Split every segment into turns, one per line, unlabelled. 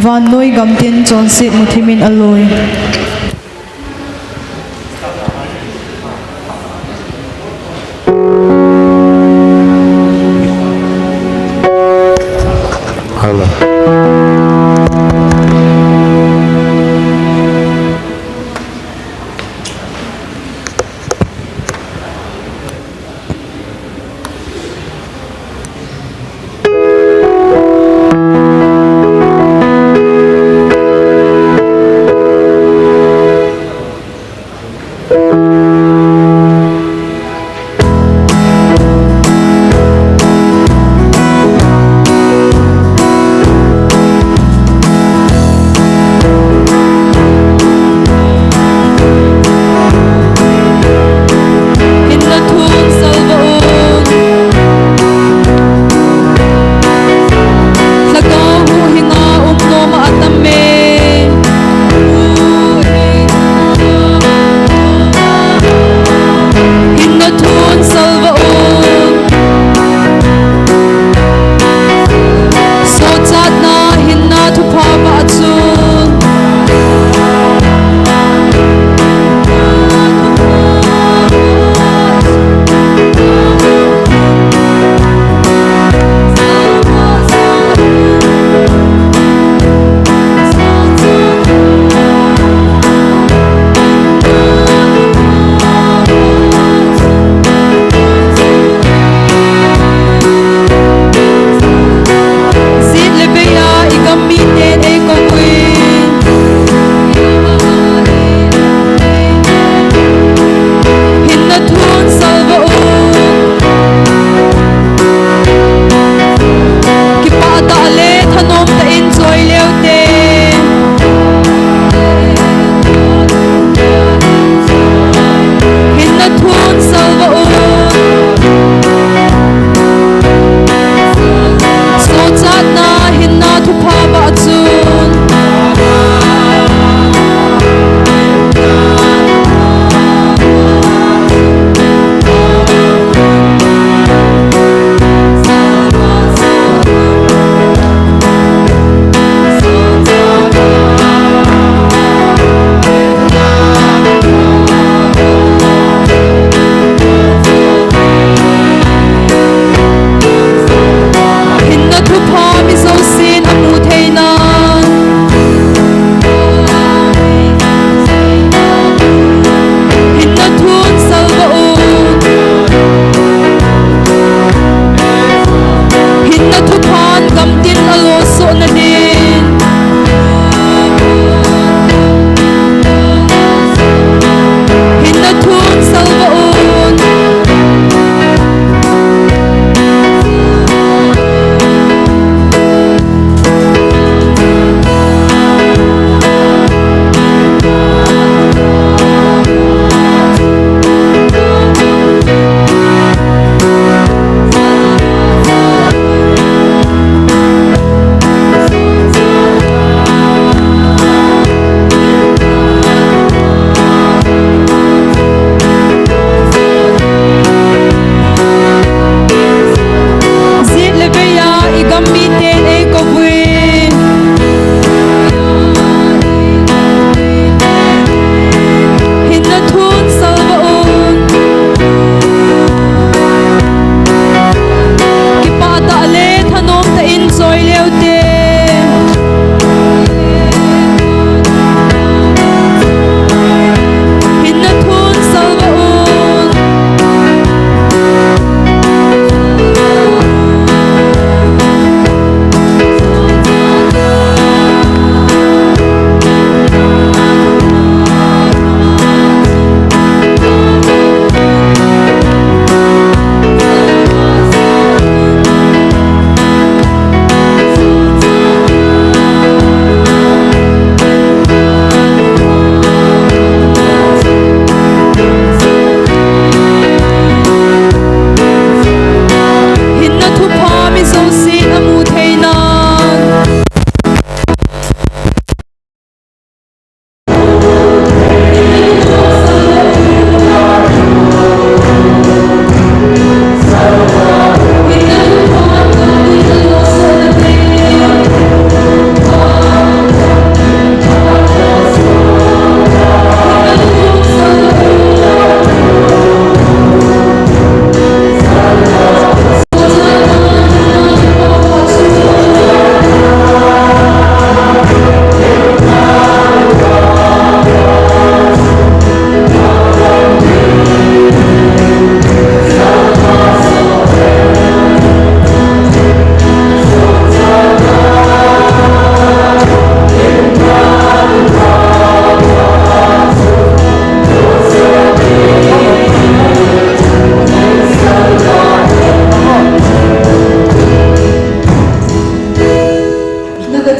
Van Noi Gam Tin Chon Sit Muthimin Aloi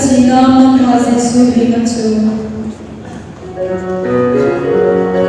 sinam ng mga Jesu ingatsu.
Thank you.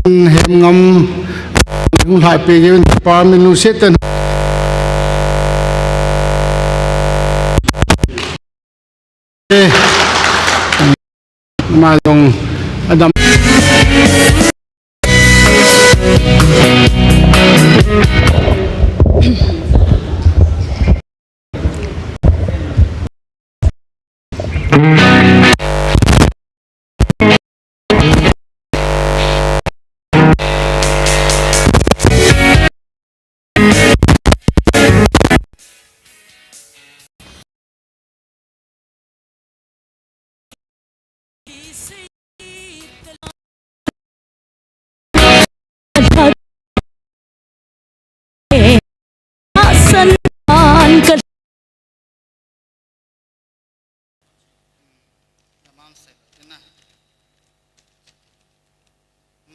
hem ngam lung hai pe gen par min lu se tan ma dong adam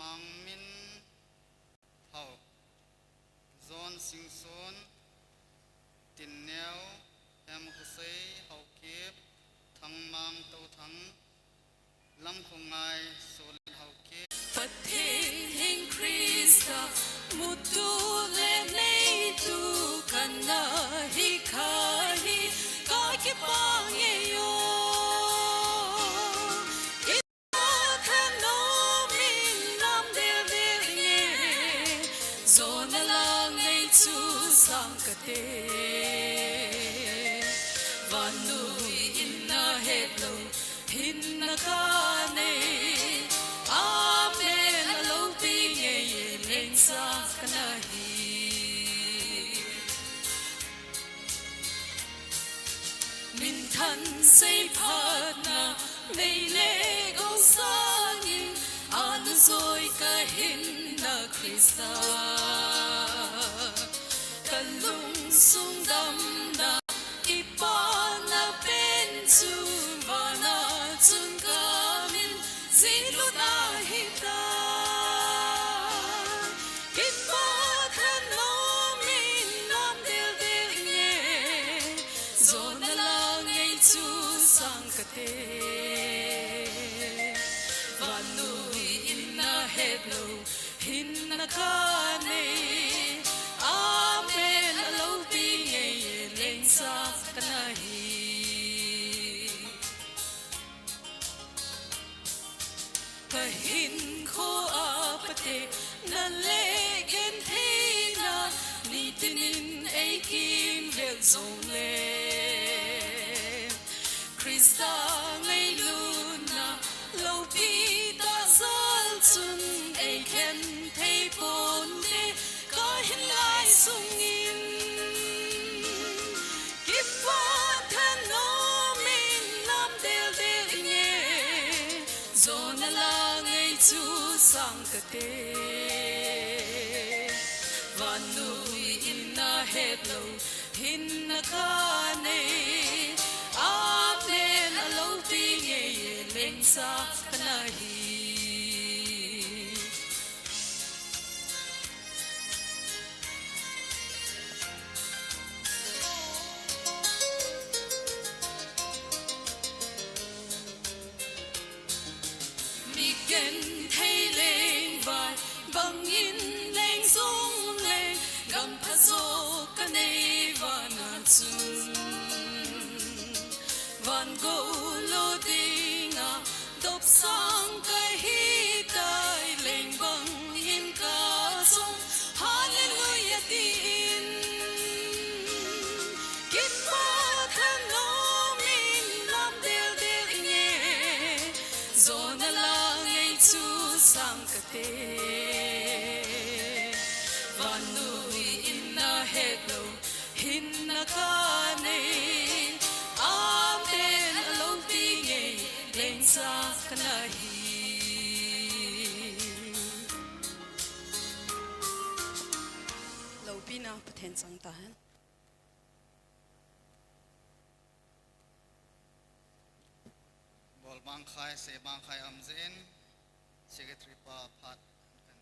mang min hau zon sing son tin neo em khusei hau kip thang mang tau thang lam khungai sol hau kip
Pathing Krista mutu le nei tu kana hi khai ka ki pange yo Vanui inna hello hinna kane amen alo pinge leng sa kana hi min than say phat na nei le go sangin an zoi ka hinna Krista kalung sung dam na ipana pen chun vana chun kamin zilu na hita kipa khano min nam del del nye zona lang ei chu sang kate vanui inna hello hinna kane amen alo pinge leng sa kana hi kahin kho apate na le gen thina ni tinin ei kim vel zong le Krista ngai luna lo pi ta zal chun ei ken thei pon de ka hin lai sung in kipa than no min nam del del nye zona la ngai chu sang kate vanui inna hello hinna kane amen alo pinge leng sa kana hi gen thay lên vai bằng in lên sung lên gam pha zo ka nei van chun van go lo dinga dop sang ka hi tai lên bằng in ka sung hallelujah tin kit pa than no min nam del del nye zona la chu sang kate vanui inna hello hinna kane amen alo pinge leng sa kana hi lo pina pathen sang ta han
bol bang khai se bang khai amzen secretary pa phat kan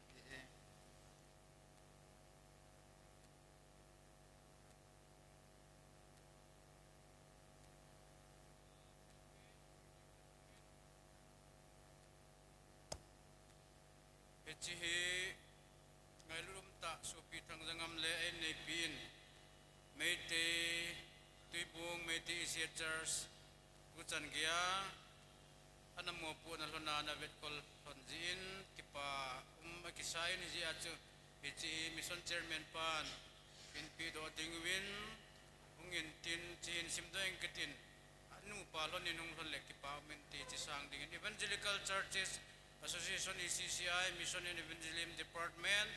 pe
Hechi he ngai lurum ta supi thang jangam le en nei pin meite tuibung meite isia church kuchan gia anamo pu na lona na vetkol thonjin kipa kisai ni ji achu hechi mission chairman pan pin pi do dingwin ungin tin chin simdoing kitin anu palon inung lon le kipa menti chi sang ding evangelical churches association ECCI mission and evangelism department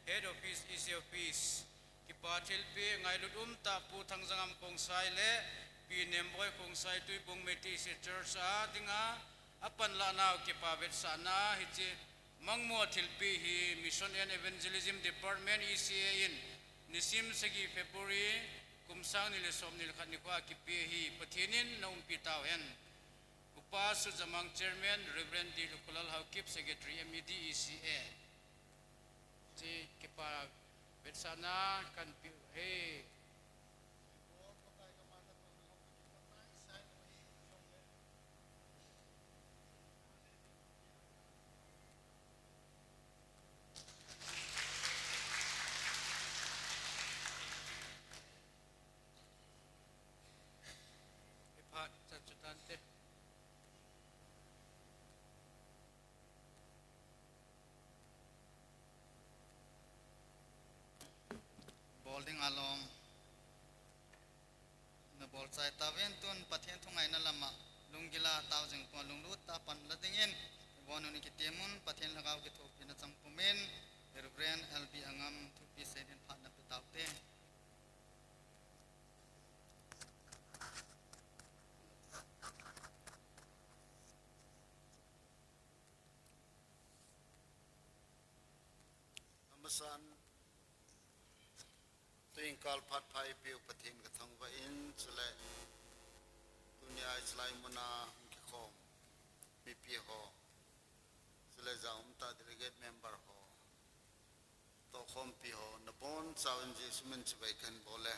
head office EC office kipa thilpi ngai lutum ta pu thangjangam kongsai le pi nemboy kongsai tuibung meti se church a dinga apan la naw kipa vet sana hichi mangmo thilpi hi mission and evangelism department ECA in nisim segi February kumsang nile som nil khat ni kwa kipi hi pathinin na umpi taw hen upa su jamang chairman reverend D Lukulal Haukip secretary MED ECA ji kipa vet sana kan pi he
Bolding along na bol sai tawen tun pathen thungai na lama lungila taujeng po lunglut ta pan ladingin wonu ni kitemun pathen lagaw ki thop na changpumen reverend LB angam thupi seden phat na putawte
amasan twinkle phat phai piu pathin ka thangwa in chule dunia islai muna ki khom pp ho chule jaum ta delegate member ho to khom pi ho na bon chawen ji sumen chibai kan bole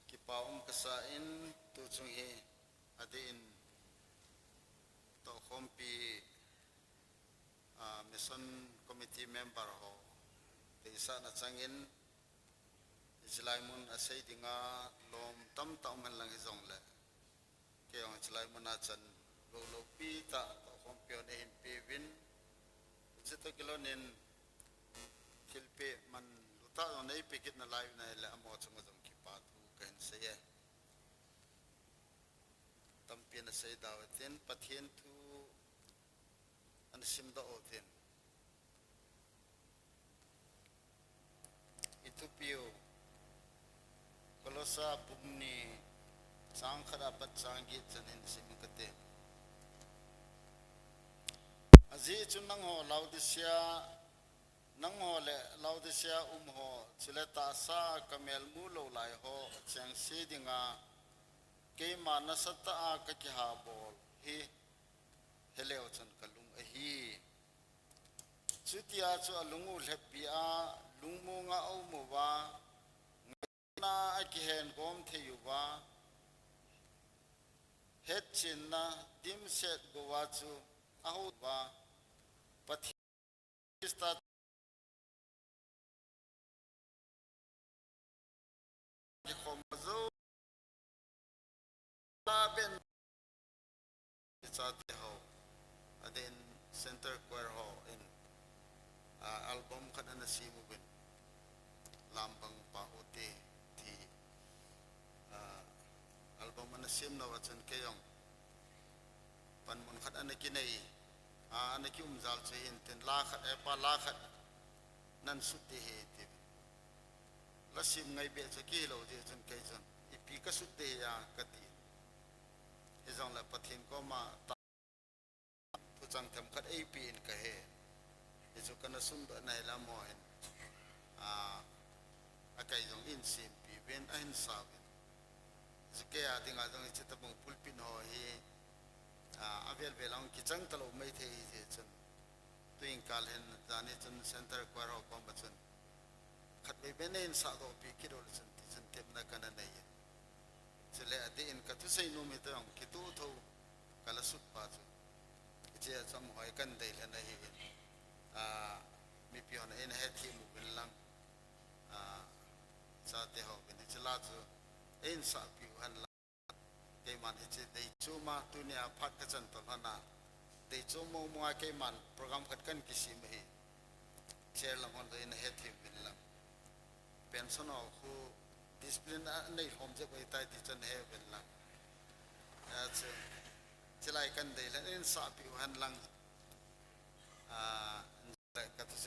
ki paum ka sa in tu chung he adin to khom pi mission committee member ho isa na changin islai mun asai dinga lom tam tam man lang izong le ke ong islai mun a chan lo pi ta to khom pyo ne in pi win jito kilonin kilpe man uta nei pikit na live na le amo chung jong ki pa tu kan se ye tam pi na sei dawatin pathin tu an sim da otin itu piu kolosa pumni sang khara pat sangi chanin simkate azi chunang ho laudisia nang ho le laudisia ho chileta sa kamel mu lo lai ho chang si dinga ke manasata a ka ki ha bol hi heleo chan kalung a hi chutia chu alungu lepia lungmo nga au mo wa na akihen gom theyuwa het chin na dim set go wa chu ahu wa pathi sta ki khom zo la ben cha te ho aden center choir ho in album kana na simu bin lambang pa ote thi album na sim na wachan kayong panmun khat anaki nei anaki umjal che in ten la khat e pa la khat nan sutti he ti la sim ngai be che ki lo je chen kai chen ipi ka sutti ya kati ezong la pathin ko ma ta tu chang them khat ap in ka he ejo kana sum ba nai la mo hen akai jong in sim pi ben ahin sa zike a dinga jong chita bong pulpin ho hi avel velang ki chang talo mai the je chen tuing kal hen jani chen center kwar ho kom chen khat be ben in sa do pi ki dol chen ti chen tep na kana nei chele ati in ka tu sei no mi tang ki tu tho kala sut pa chu เจ้าสมหอยกันได้แล้วนะเห็นมีพิจารณาเห็นที่มุกลังซาเตหอเป็นที่ลาจูเอ็นสับพิวหันลังเกมันเห็นได้จูมาตุเนียพักกันตอนนั้นได้จูมัวมัวเกมันโปรแกรมขัดกันกิสิมเหเชื่อลังคนได้เห็นที่เป็นลังเป็นสนอคู่ดิสซิปลินในห้องจะไปใต้ที่จันเฮเป็นลังจะไล่กันได้แล้วเอ็นสับพิวหันลังก็จะ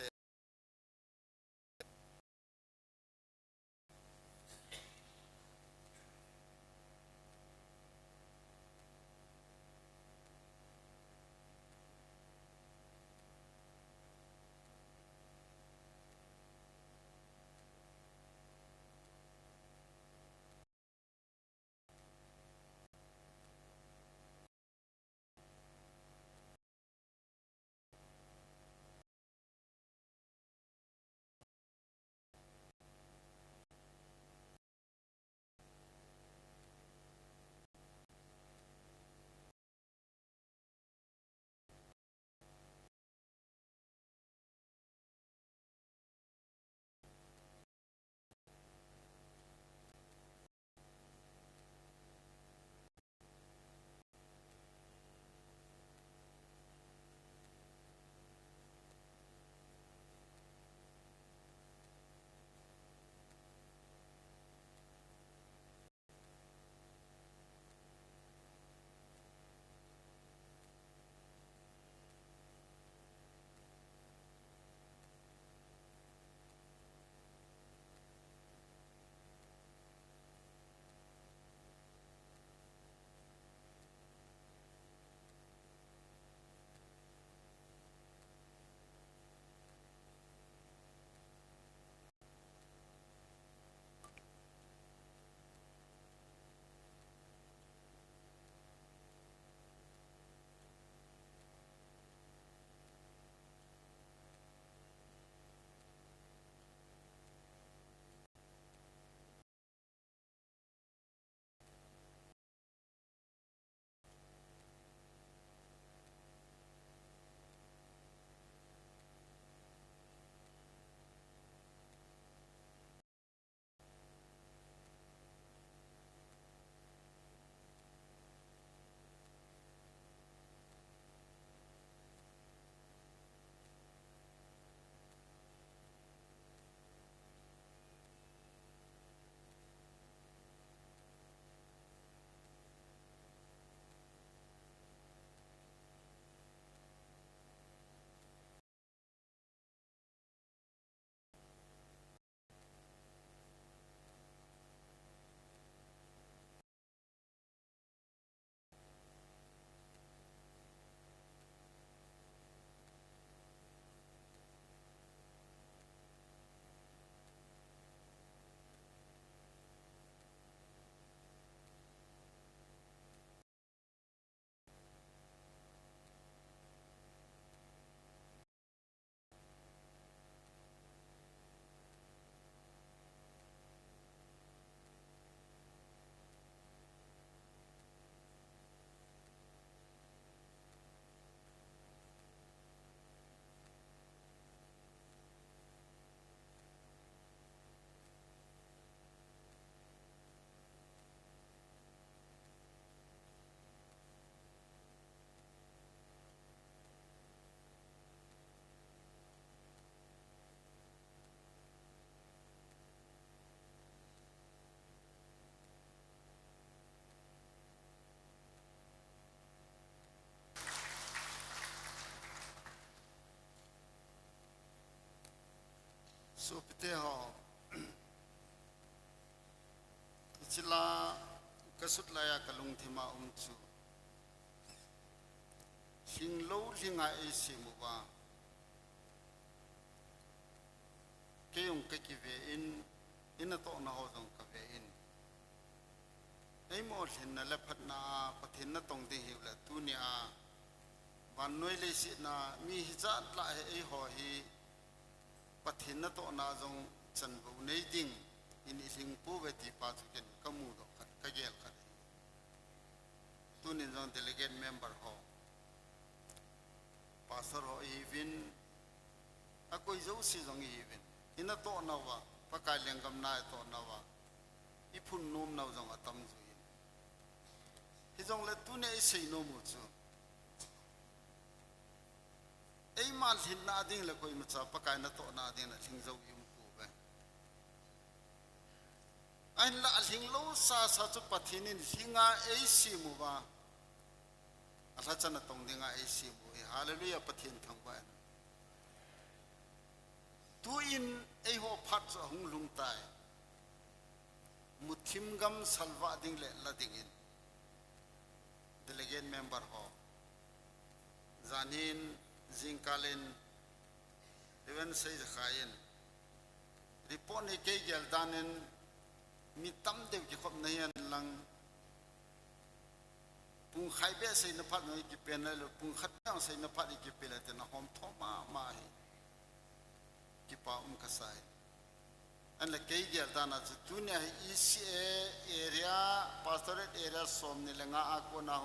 สุพิเตหอจิลากสุดลายกลุงที่มาจูหิงโลหิงไอซิมุบาเกี่ยงกับกิเวอินโตนะฮอจงกับเวอินไอโมหินนั่นแหละพัฒนาปฏิณตรงที่หิวละตุนีอาวันน้อยเลยสินะมีฮิจัดละไอหอฮีปฏิณโตนะจงจันบุในดิ่งอินสิงปูเวทีปาจุกันกมูดขัดกะเกลขัดตุนิจง delegate member หอ pastor ho hivin akoi zo si jong hivin ina to nawa pakai lengam na to nawa ipun nom naw jong atam juin hi jong le tu ne sei no mu chu ei mal hin na ding le koi macha pakai na to na ding na thing zo yum ku ba an la aling lo sa sa chu pathinin hinga ei si mu ba ala chana tong dinga ei si mu hallelujah pathin thang ba tu in ei ho phat cha hung lung tai muthim gam salwa ding le la ding in delegate member ho zanin Zinkalin, even say the Hayen. Report a gay danen, mitam de Jacob Nayan Lang Pung Haibe say the partner Kipenel, Pung Hatan say the party Kipelet and a home Toma Mahi Kipa Kasai. And the gay dana the Tunia is area, pastorate area, some Nilanga Aquana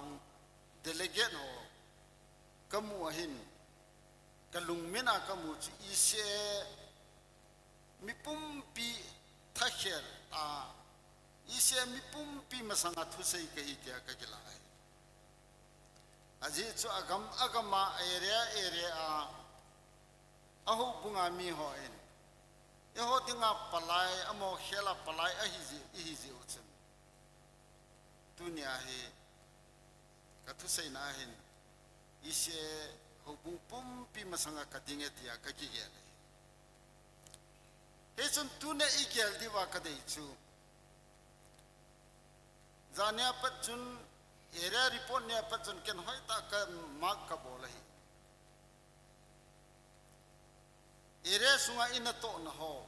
delegate ho. Kamu ahin kalung mina kamu ci ise mipumpi thakher a ise mipumpi masanga thusei kai kya kajla hai aji chu agama area a ahu bunga mi ho en eho tinga palai amo khela palai ahiji uchem dunia he kathusei na hin ise hubung pumpi masanga kadinge tia kakigele hesun tune igel diwa kadei chu zania patchun area report ne patchun ken hoita ka mark ka bolahi area sunga ina to na ho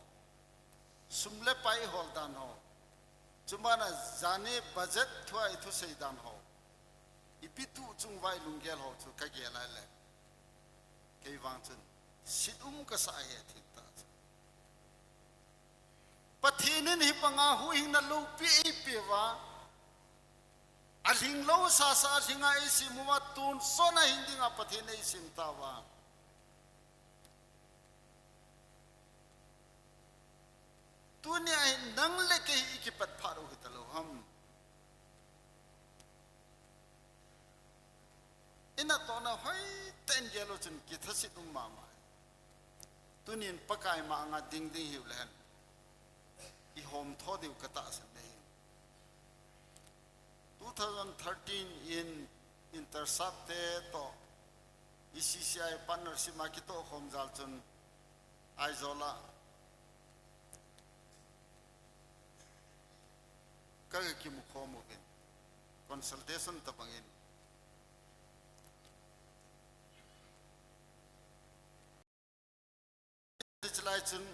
sumle pai holdan ho chumana zane budget thwa ithu seidan ho ipitu chung vai lungel ho chu kagela le kei wangchun sidum ka sa ye thikta pathinin hi panga hu hing na lo pi pewa aling lo sa hinga isi muwa tun sona hindinga pathine isim tawa dunia nang le ke ikipat pharu hitalo ham ina tona hoi ten gelo chun kithasit mama tunin pakai ma nga ding hiulen I home thodiu kata sande 2013 in intersapte to ICCI partnership ma kito home jal chun aizola kaga ki mu khomo gen consultation tabangin Lai chun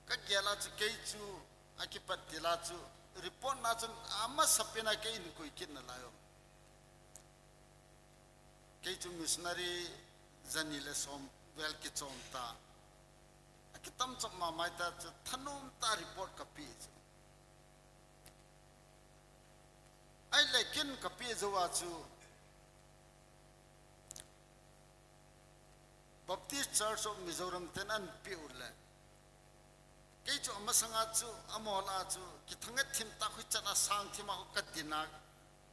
ka gela chu kei chu akipat dila chu report na chun ama sapena kei in koi kin na layo kei chu missionary zanile som wel ki chom ta akitam chom ma mai ta chu thanum ta report ka pi ai lekin ka pi zowa chu Baptist Church of Mizoram tenan piurle kei chu amasanga chu amola chu ki thangat thim ta khu chana sang thima ka dina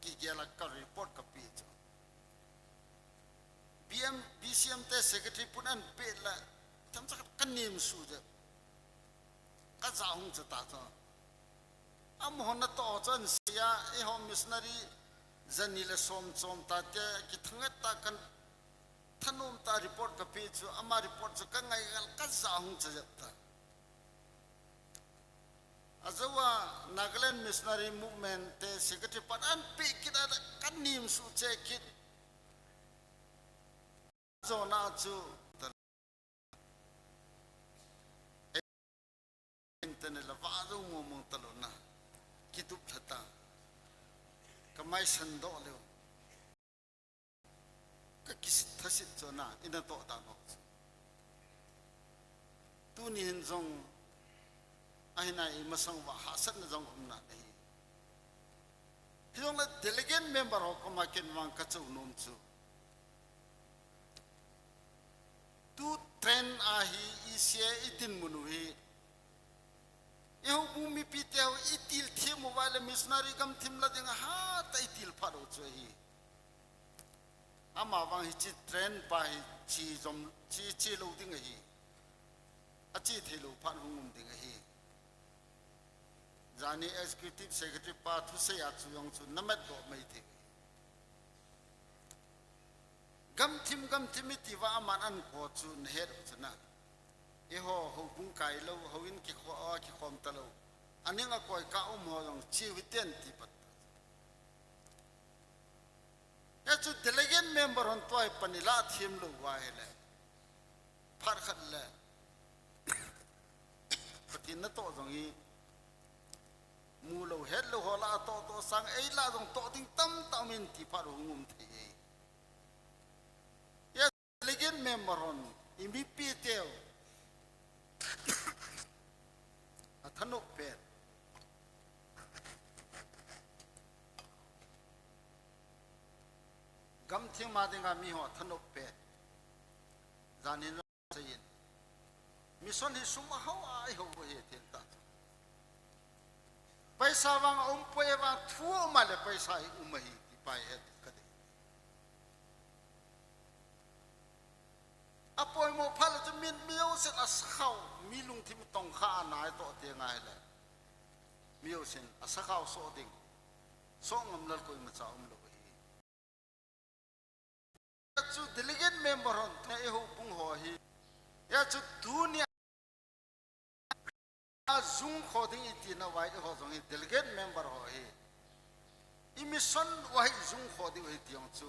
ki gela ka report ka pi chu BCM te secretary punan pe la tham cha kanim su je ka zaung cha ta cha amhona to chan sia e home missionary zanile som ta te ki thangat ta kan thanum ta report ka pe chu ama report chu kangai gal ka zaung chajata azawa Nagaland missionary movement te secretary padan pe kida kanim su che kit zona chu intene la varu mo talona kitup thata kamai sando le kis thasit chona ina to ta no tu ni hin jong aina I masang wa hasan na jong umna nei hiong la delegate member ho kama ken wang ka chu nom chu tu trend ahi isia itin munuhi Ihu bumi pitau itil thi mobile missionary kam thim la ding ha ta itil pharo choi ama wang hi chi trend pa hi chi zom chi lo ding hi a chi thelo phan hungum ding hi Jani executive secretary pa thu se ya chu yong chu namat do mai thi gam thim ti wa aman an ko chu ne chuna Iho ho bung kai lo ho in ki khom ta lo aninga koi ka ho long chi witen ti pat ya chu delegate member on toy panila thim lo wa hele phar khat le patin na to jong i mu lo het lo ho la to sang ei la jong to ding tam in ti phar hungum thi ya delegate member on imp teo Athanok pet gam thing ma dinga mi ho athanok pet zanin sayin mission hi suma ho ai ho he ten ta paisa wang poe wang thu ma le paisa hi umahi ti pai het kade apoy mo phal chu min miu sen askhau milung thim tong kha nai to te ngai le miu sen askhau so ding so ngam lal koi ma chaum lo hi chu delegate member on te e ho pung ho hi ya chu dunia azung khoding itina wai ho jong hi delegate member ho hi emission wai zung khoding hi tiang chu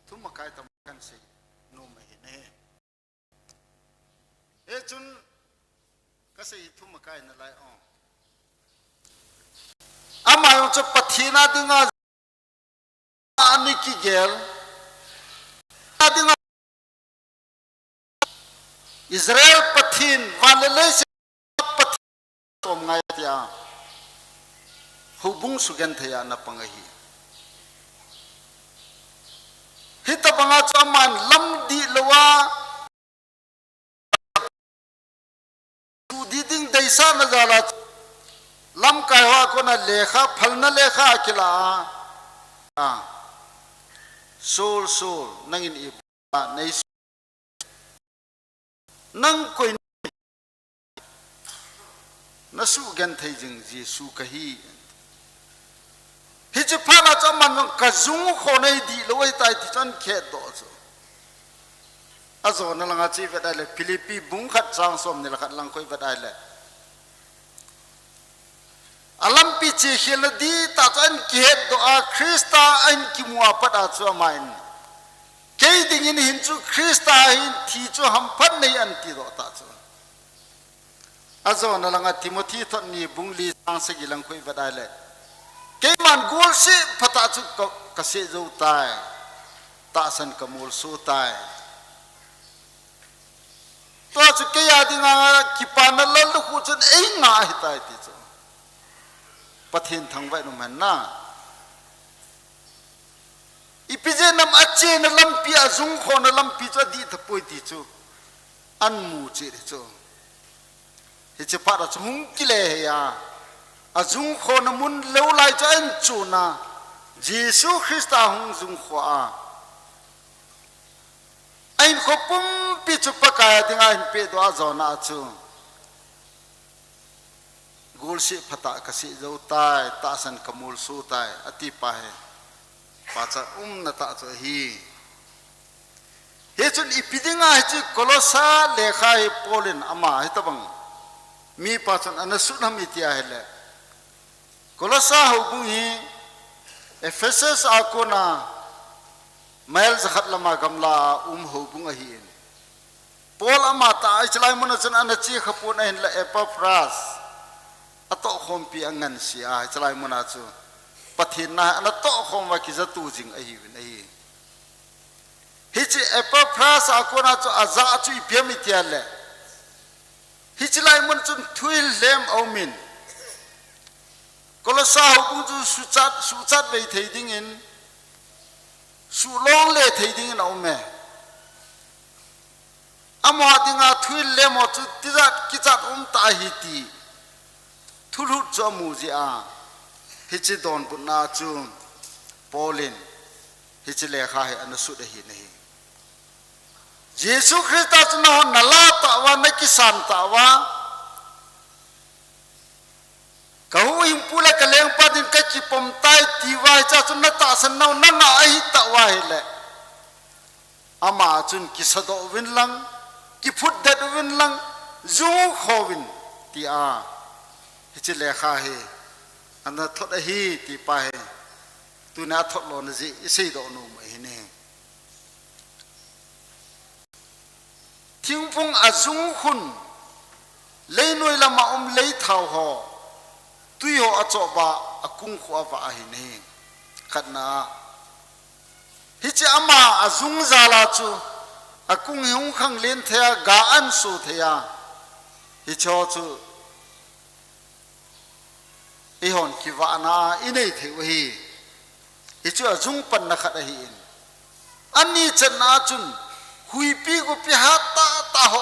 thum kai tam kan se no mai ne e chun kasai thum kai na lai on ama yo chu pathina dinga ani ki gel adinga Israel pathin walele se pathin tom ngai tia hubung sugen thaya na pangahi hita banga chaman lam di lowa tu diding daisa na jala lam kai wa ko na lekha phalna lekha kila sol nangin i nei nang koi na su gan thai jing ji su kahi hi che phana chaman ka zung kho nei di loi tai ti chan khe do so azo na langa chi vedai le philippi bung khat chang som ne la khat lang koi vedai le alam pi chi khel di ta chan khe do a krista an ki muwa pat a chu main ke ding in hin chu krista hin thi chu ham phat nei an ti do ta chu azo na langa timothy thon ni bung li sang se gi lang koi vedai le ke man gol se phata chu ka se zo tai ta san kamul su tai to chu ke ya dinga ki panal lu khu chun ei nga hi tai ti chu pathin thang vai no man na ipije nam ache na lampi azung kho na lampi cha di thapoi ti chu an mu che chu he che para chu hung ki le ya azung kho na mun lo lai cha an chu na jesu christa hung zung kho a ain kho pum pi chu pa ka dinga in pe do azona chu gol se phata ka se zo tai ta san kamul su tai ati pa he pa cha na ta chu hi he chun ipidinga chi kolosa lekha he polin ama he tabang mi pa chan anasu nam itia hele kolosa ho bu hi ephesus akona mail zakhat lama gamla ho bu hi pol ama ta ichlai mun chan anachi khapun hin la epafras ato khompi angan sia ichlai mun chu pathin na ana to khom wa ki za tu jing a hi win ai hichi epafras akona chu aza chu ipiam itiale hichlai mun chun thuil lem aumin kolosa hu chu suchat bei thei ding in su long le thei ding in aume mo dinga thui le mo chu tizat kichat ta hi ti thulu cho mu ji a hi chi don bu na chu polin hi chi le kha he an su de hi nei Jesus Christ na hon nala ta wa na kisan ta wa kau him pula kaleng padin ka chi pom tai ti wa cha chu na ta san nau na na ai ta wa he le ama chun kisado win lang ki phut dat win lang zu khowin ti a hi chi le kha he an thot a hi ti pa he tu na thot lo na ji sei do no mai ne thing phung azung khun leinoi lama lei thau ho tui ho acho ba akung kho wa hi ne khatna hi che ama azung zala chu akung hiung khang len thea ga an su thea hi cho chu i hon ki wa na i nei the hi hi chu azung pan na khat hi in ani chen na chun hui pi gu pi ha ta ho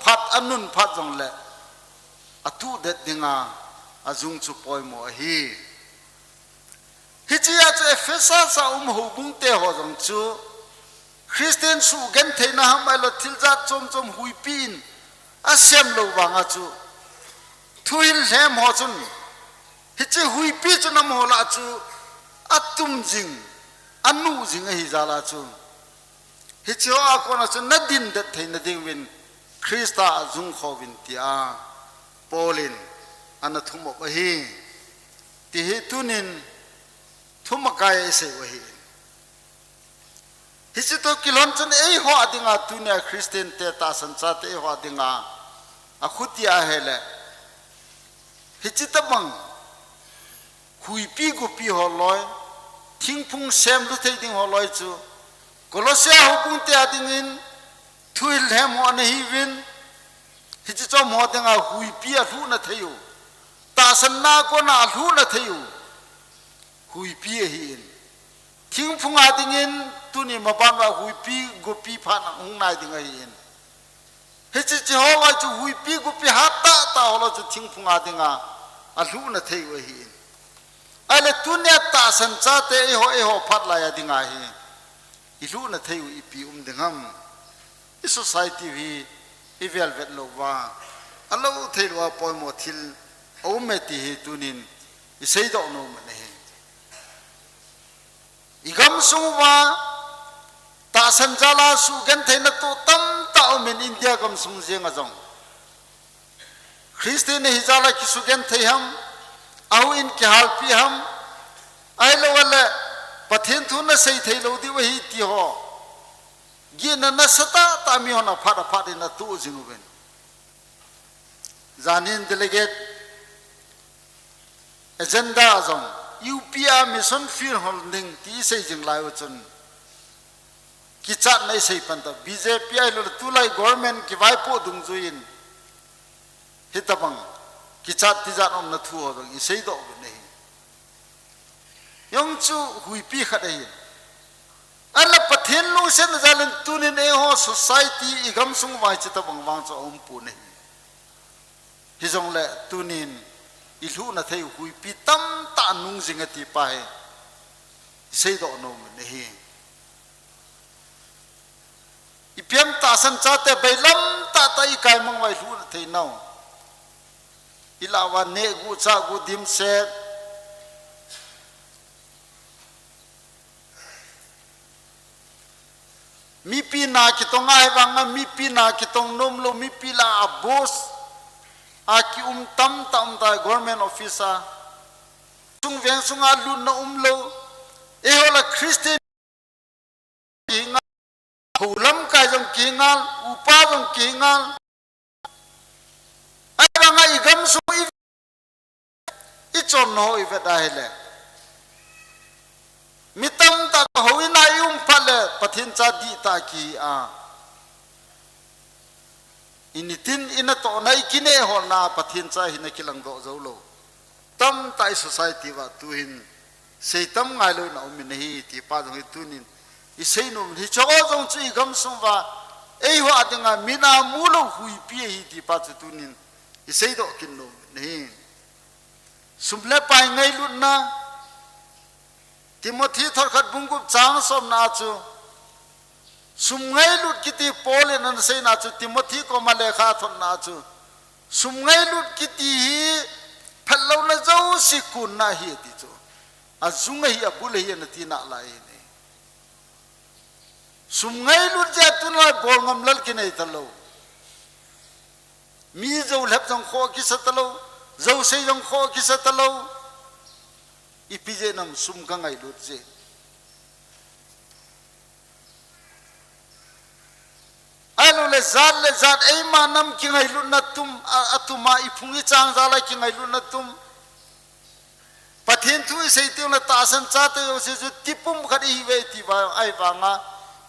phat anun phat jong le atu det dinga azung chu poi mo hi hi chia chu efesa sa ho bung te ho jong chu Christian su gen the na ha mai lo thil za chom chom hui pin a sem lo wanga chu thuil hem ho chun hi chi hui pi chu nam ho la chu atum jing anu jing hi za la chu hi chi ho a ko na chu na din de the na ding win Christa azung khowin ti a polin ana thumo ba hi ti hi tunin thumakai se wa hi hi chi to kilon chen ei ho adinga tunia Christian te ta san cha te ho adinga a khutia hele hi chi ta bang hui pi gu pi ho loi thing phung sem lu thei ding ho loi chu Colosia hukung te adingin thuil hem ho na hi win hi chi cho mo dinga hui pi a thu na theyu ta san na ko na thu na theyu hui pi hi in thing phung adingin tuni ma ban wa hui pi gu pi pha na hung nai dinga hi in hi chi ho wa chu hui pi gu pi ha ta ho lo chu thing phung adinga a thu na theyu hi in ale tunia ta san cha te e ho phat la ya dinga hi ilu na theyu ipi dingam i society vi ivel vet lo wa alo theiwa poi mo thil o me ti hi tunin i sei do no ma ne igam sung wa ta san jala su gen theina to tam ta o men India gam sung jeng ajong Christian hi jala ki su gen thei ham au in ki hal pi ham ai lo wala pathen thu na sei thei lo di wa hi ti ho gina na sata ta mi hona pha na tu jingu ben zanin delegate agenda azong UPA mission field holding ti sei jing lai uchun ki chat nai sei pan ta BJP ai lo tu lai government ki vai po dung juin hitabang ki chat ti jat om na thu ho dong i sei do nei yong chu hui pi khat ai ala pathen lu sen zalen tunin e ho society igam sung vai chita bang wang cho om pu ne hi jong le tunin i lu na thei hui pi tam ta nung jing ati pa he sei do no ne hi i piam ta san cha te bailam ta ta i kai mang vai lu na thei nau ilawa ne gu cha gu dim set mi pi na ki tong ai wanga mi pi na ki tong nom lo mi pi la boss a ki tam ta government officer sung veng sung a lu na lo e hola Christian kinga hulam ka jong kingal upa jong kingal ai wanga igam su i chon no i ve da hele mitam ta hoina yum phale pathin cha di ta ki a initin ina to nai kine ho na pathin cha hina kilang do zo lo tam tai society wa tuin sei tam ngai lo na umin hi ti pa jong tunin i sei no hi cho jong chi gam sum wa ei ho atinga mina mulo hui pi hi ti pa tunin isei do kin no ne sumle pai ngai lut na Timothy thor khat bungup chang som na chu sum ngai lut kiti pole nan sei na chu Timothy ko ma lekha thon na chu sum ngai lut kiti hi phallo na zo sikun na hi ti chu azunga hi apule hi na ti na lai ne sum ngai lut ja tun la bol ngam lal ki nei talo mi zo lep jong kho ki sa talo zo sei jong kho ki sa talo ipije nam sum ka ngai lut je alo le zat ei ma nam ki ngai lut na tum atuma iphungi chang zala ki ngai lut na tum pathen thu sei te na ta san cha te yo se ju tipum khadi hi ve ti ba ai ba nga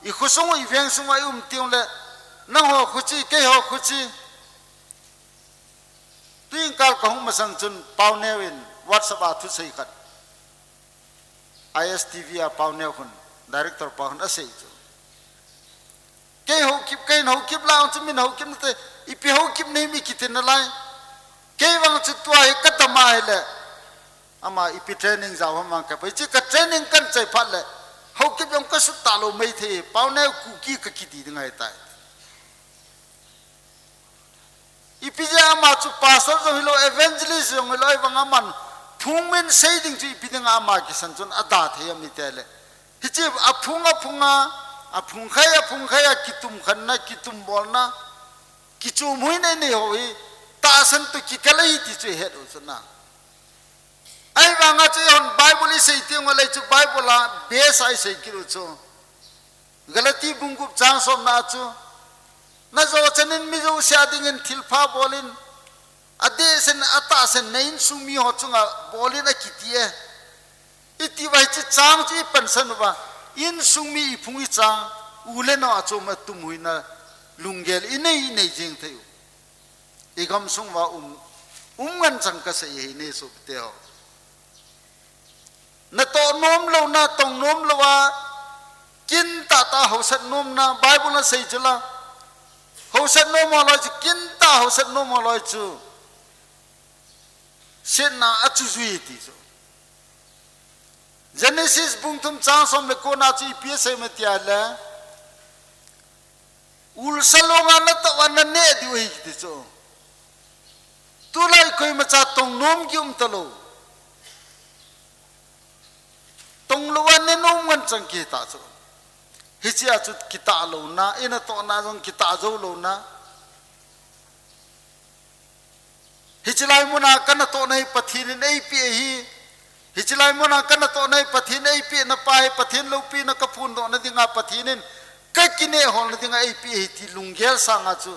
I khusung I veng sung ai tiung le na ho khuchi ke ho khuchi tuing kal ka hung masang chun pau newin WhatsApp a thu sei khat ISTV a pau new hun director pau hun a sei chu ke ho kip la chu min ho kip te ipi ho kip nei mi kitin na lai ke wang chu tua he katama hele ama ipi training za wa mang ka pai chi ka training kan chai phat le ho kip yong ka su ta lo mai the pau new ku ki ka ki ti ngai tai ipija ma chu pastor jo hilo evangelist jo hilo wanga man phungmen sei ding chu ipidanga ma ki san chun ada the mi tele hichi aphung khaya kitum khanna kitum bolna kichu muine ne hoi ta san tu ki kalai ti chu het usna ai wanga chu on bible sei ti ngolai chu bible la base ai sei ki ru chu galati bungup chang som na chu na zo chanin mi zo shading in thilpha bolin ade sen ata sen nain sumi ho chunga bolin a kitie iti vai chi chang chi pension ba in sumi iphungi chang ule no acho ma tumuina lungel inei jing theu igam sung wa ngan chang ka se hi ne so te ho na to nom lo na tong nom lo wa kin ta ho sat nom na bible na sei chula ho sat nom lo chi kin ta ho sat nom lo chu sen na achu zui ti so Genesis bung tum chang som le ko na chi ps me tia la ul salonga na ta wan ne di wi ti so tu lai koi ma cha tong nom gi talo tong lo wan ne nom ngan chang ki ta so hi chi a chu ki ta lo na ina to na jong ki ta zo lo na hi chi lai mu na kan to nei pathin nei pi hi Hicilai mona kana to nai pathin ei pi na pai pathin lo pi na kapun do na dinga pathinin ka kine hol na dinga ei pi ti lungel sanga chu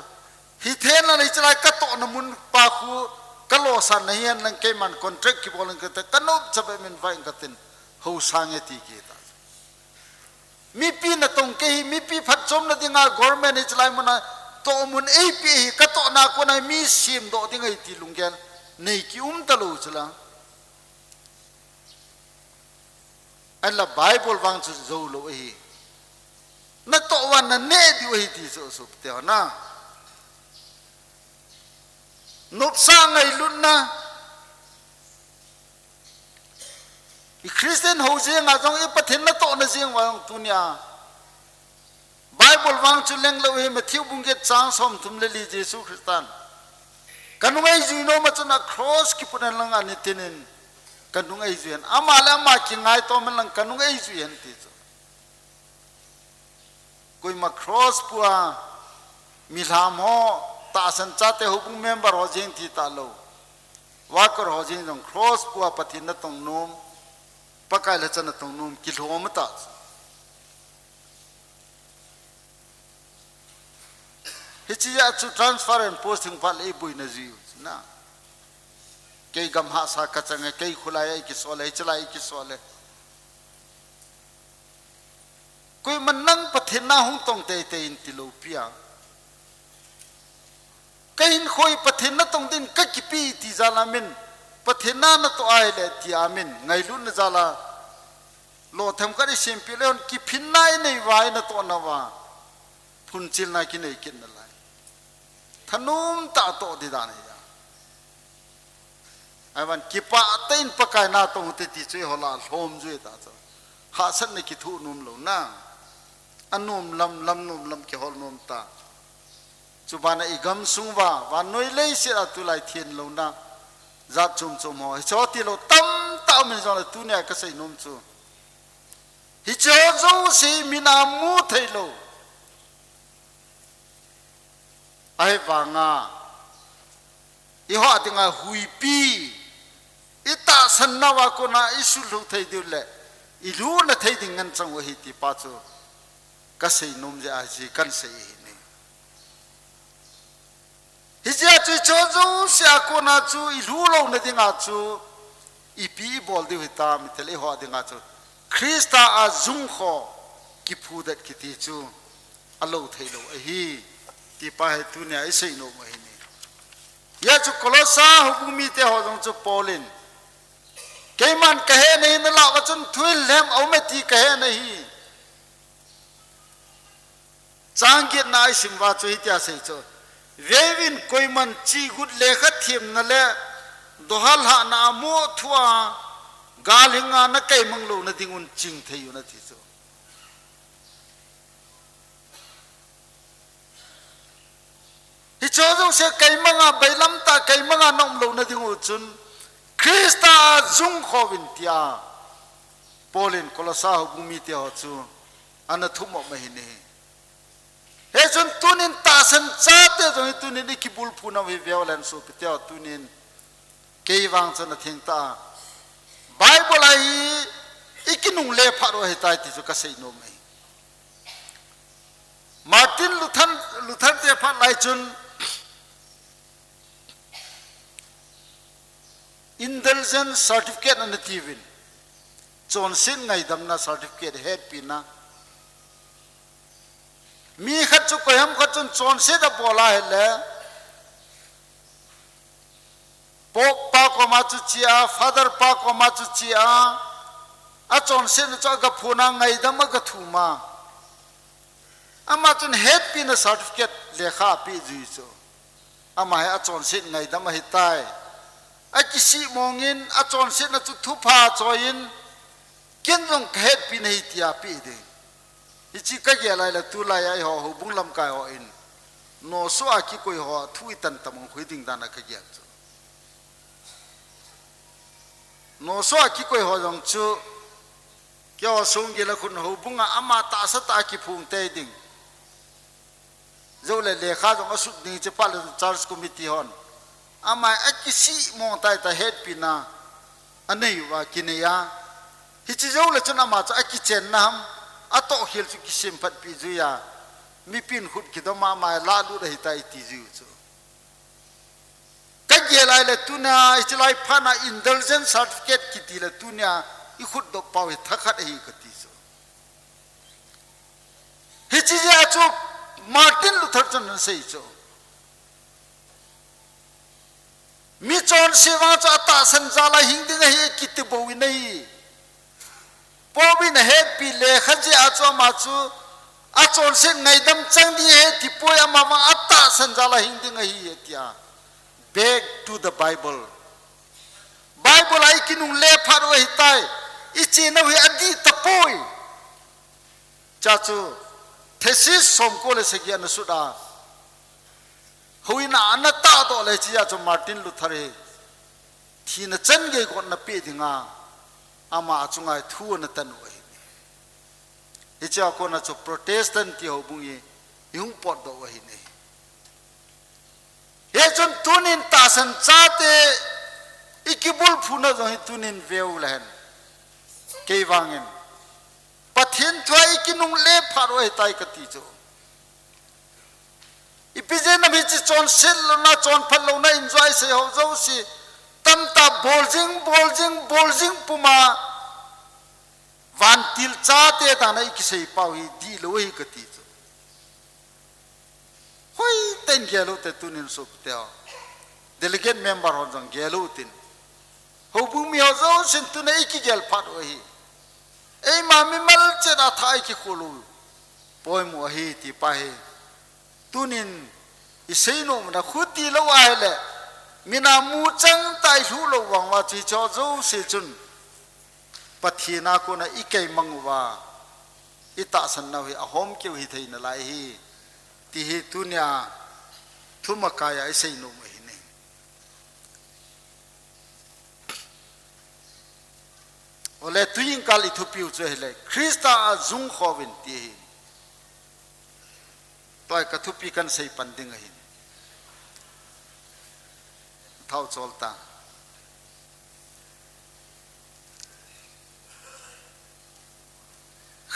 hi then na hicilai ka to na mun pa khu kalo san na hian nang ke man contract ki bolan ka ta kanop chabe min vai ka tin ho sange ti ki ta mi pi na tong ke hi mi pi phat chom na dinga government hicilai mona to mun ei pi ka to na ko na mi sim do dinga ti lungel nei ki ta lo chla alla bible wang chu zo lo hi na to wan na ne di hi ti so so te na nop sa ngai lun na I christian ho je nga jong I pathin na to na jing wang tunya bible wang chu leng lo hi Matthew bung ge chang som tum le li Jesus Christian kanungai ju no ma chuna cross ki punan lang ani tinin kanung ai juan amala ma ki ngai to man lang kanung ai juan ti so koi ma cross pua milham ho ta san cha te hubung member ho jing ti ta lo wa kor ho jing jong cross pua pathin na tong nom pakai la chan na tong nom ki lom ta hichi ya chu transfer and posting pal e bui na ji na kei gam ha sa ka chang kei khulai ki sole chlai ki sole koi manang pathina hung tong te te in tilopia kain khoi pathina tong din ka ki pi ti zala min pathina na to ai le ti amin ngai lu na zala lo them ka ri sim pi leon ki phinnai nei wai na to na wa phun chil na ki nei kin na lai thanum ta to di dan ya ai wan ki pa tein pakai na tong te ti chui hola hlom jui ta cha ha san ne ki thu num lo na anum lam num ki hol num ta chubana igam sungwa wa noi lei se a tu lai thien lo na zat chum ho cho ti lo tam ta min zo tu ne ka sei num chu hi cho zo si mina mu thei lo ai wa nga i ho atinga hui pi ita san na wa ko na isu lu thei du le i lu na thei ding ngan chang wa hi ti pa chu ka sei num ja ji kan sei ni hi ja chu cho zo sia ko na chu i lu lo na ding a chu i pi bol de ta mi tele ho ding a chu krista a zung kho ki phu dat ki ti chu a lo thei lo a hi ti pa he tu ne ai sei no ma hi ni ya chu kolosa hu bu mi te ho jong chu polin ke man kahe nei na la wa chun thui lem au me ti kahe nei chang get na ai sim wa chu hi tia sei chu vevin koi man chi gut le kha thim na le dohal ha na mo thua galinga na kai manglo na dingun ching thei na thi chu hi cho jong se kai manga bailam ta kai manga nom lo na dingu chun krista zung khovin tia polin kolosa hu bumi te ho chu ana thumo ma hi ne he chun tunin ta san cha te jong tunin ikibul phuna vi violen so pe te tunin kei wang chana thing ta bible ai ikinung le pharo he tai ti chu ka sei no mai martin luther te phat lai chun indulgence certificate na tivin Johnson ngai dam na certificate head pina mi khat chu ko ham khat chun Johnson da bola hele pok pa ko ma chu chia father pa ko ma chu chia a Johnson cha ga phuna ngai dam ga thuma ama chun head pina certificate lekha pi ji chu ama he a Johnson ngai dam hi tai a kisi mongin a Johnson na chu thu pha choin ken jong head pin hi tia pi de ichi ka ge lai la tu lai ai ho bung lam kai ho in no so a ki koi ho thui tan tamong khoi ding dana ka ge chu no so a ki koi ho jong chu kyo sung ge la khun ho bunga ama ta sa ta ki phung te ding zo le le kha jong asu ding che pa le church committee hon ama akisi mo tai ta head pina anei wa kineya hichi zo le chuna ma cha akichen nam ato hil chu kisim phat pi ju ya mi pin khut ki do ma ma la lu dei tai ti ju chu ka ge lai le tuna ichilai phana indulgence certificate ki ti le tunya I khut do pawe thakhat hi ka ti chu hichi ja chu martin luther chan sei chu mi chon siwa cha ta san jala hing ding hi kitbo wi nei po bi na he pi le khaji a cho ma chu a chon se ngai dam chang di he ti po ya ma ma atta san jala hing ding hi tia back to the bible ai kinung le pharo hi tai ichi na wi adi tapoi cha chu thesis som ko le se gi an su da huina anata to le chi ya chu martin luther he thina chen ge ko na pe dinga ama achungai thu na tan oi icha ko na chu protestant ti ho bungi yung pot do oi ne ye chun tunin ta san chate ikibul phuna jo tunin veu len ke wangin pathin thwai kinung le pharo he tai ka ti chu ipije na bi chi chon sil lo na chon phal lo na enjoy se ho zo si tam ta boljing puma van til cha te ta na ik sei pau hi di lo hi ka ti chu hoi ten gelo te tunin sup te delegate member ho jang gelo tin ho bu mi ho zo sin tu na ik gel phat o hi ei ma mi mal che da thai ki kholu poi mo hi ti pa hi tunin isei no na khuti lo ai le mina mu chang tai thu lo wang wa chi cho zo se chun pathina ko na ikei mangwa ita san na hi ahom ke hi thei na lai hi ti hi tunya thuma kaya isei no mai ne ole tuing kal ithupiu che hele krista azung khowin ti hi toy ka thupi kan sei panding hi thau cholta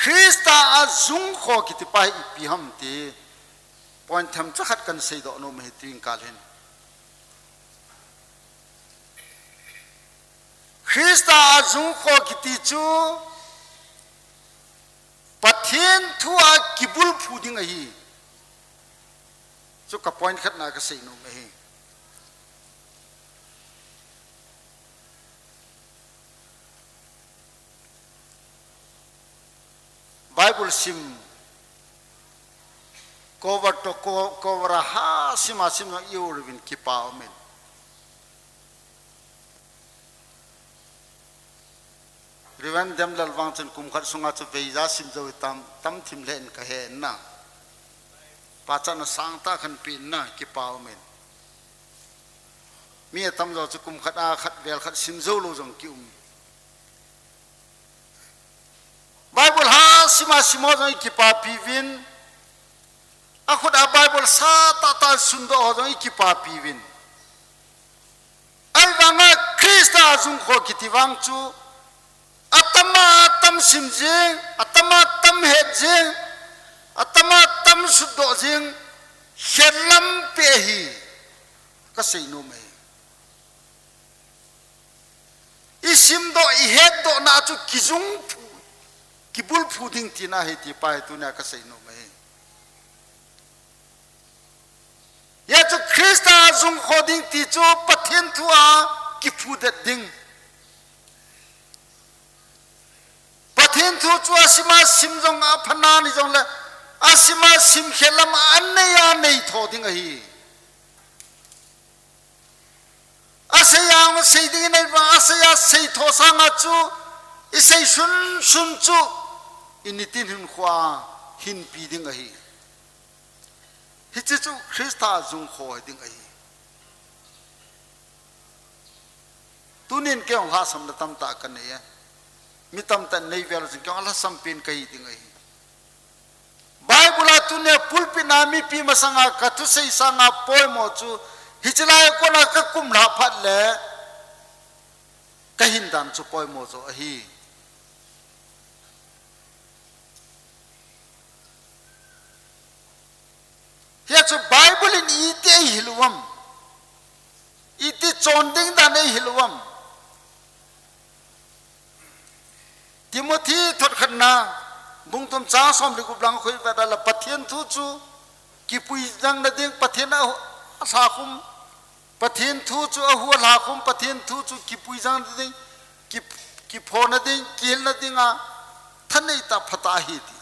krista azung kho kiti pai pi ham ti point tham chakhat kan sei do no me tuing kal hen krista azung kho kiti chu pathen thua kibul phuding hi chu ka point khat na ka sei no me hi Bible sim cover to cover ha sima no yurvin kipa amen riwan dem lal wang chen kum khat sunga chu veja sim zo tam thim len ka he na pa chan sang ta khan pin na kipa amen mi tam zo chu kum khat a khat vel khat sim zo lo jong ki Bible ha sima jong kipa pivin akhud a Bible sa ta sundo jong kipa pivin ai wanga krista jung kho kitiwang chu atama tam simjing atama tam hejing atama tam suddo jing helam pehi ka sei no me isim do ihet do na chu kijung kibul phuding tina he ti pai tu na ka sei no me ya chu krista zung khoding ti chu pathen thua ki phudet ding pathen thu chu asima simjong a phana ni jong le asima sim khelam anneya nei thoding hi asayang sei ding nei ba asaya sei tho sanga chu isei sun chu initin hun khwa hin pi ding hi hichu krista zung kho ding hi tunin ke ong ha sam tam ta kan ne mitam ta nei vel jing ka la sam pin kai ding hi bible tunia pulpit nami pi masanga ka tu sei sanga poi mo chu hichlai ko na ka kum la phat le ka hin dan chu poi mo zo hi Here's a Bible in ite hilwam. Ite chonding dan hilwam. Timothy thot khanna bung tum cha som li kublang khoi ba la pathian thu chu ki pui jang na ding pathian a sa khum pathian thu chu a hu la khum pathian thu chu ki pui jang ding ki phone na ding kil na ding a thanei ta phata hi ti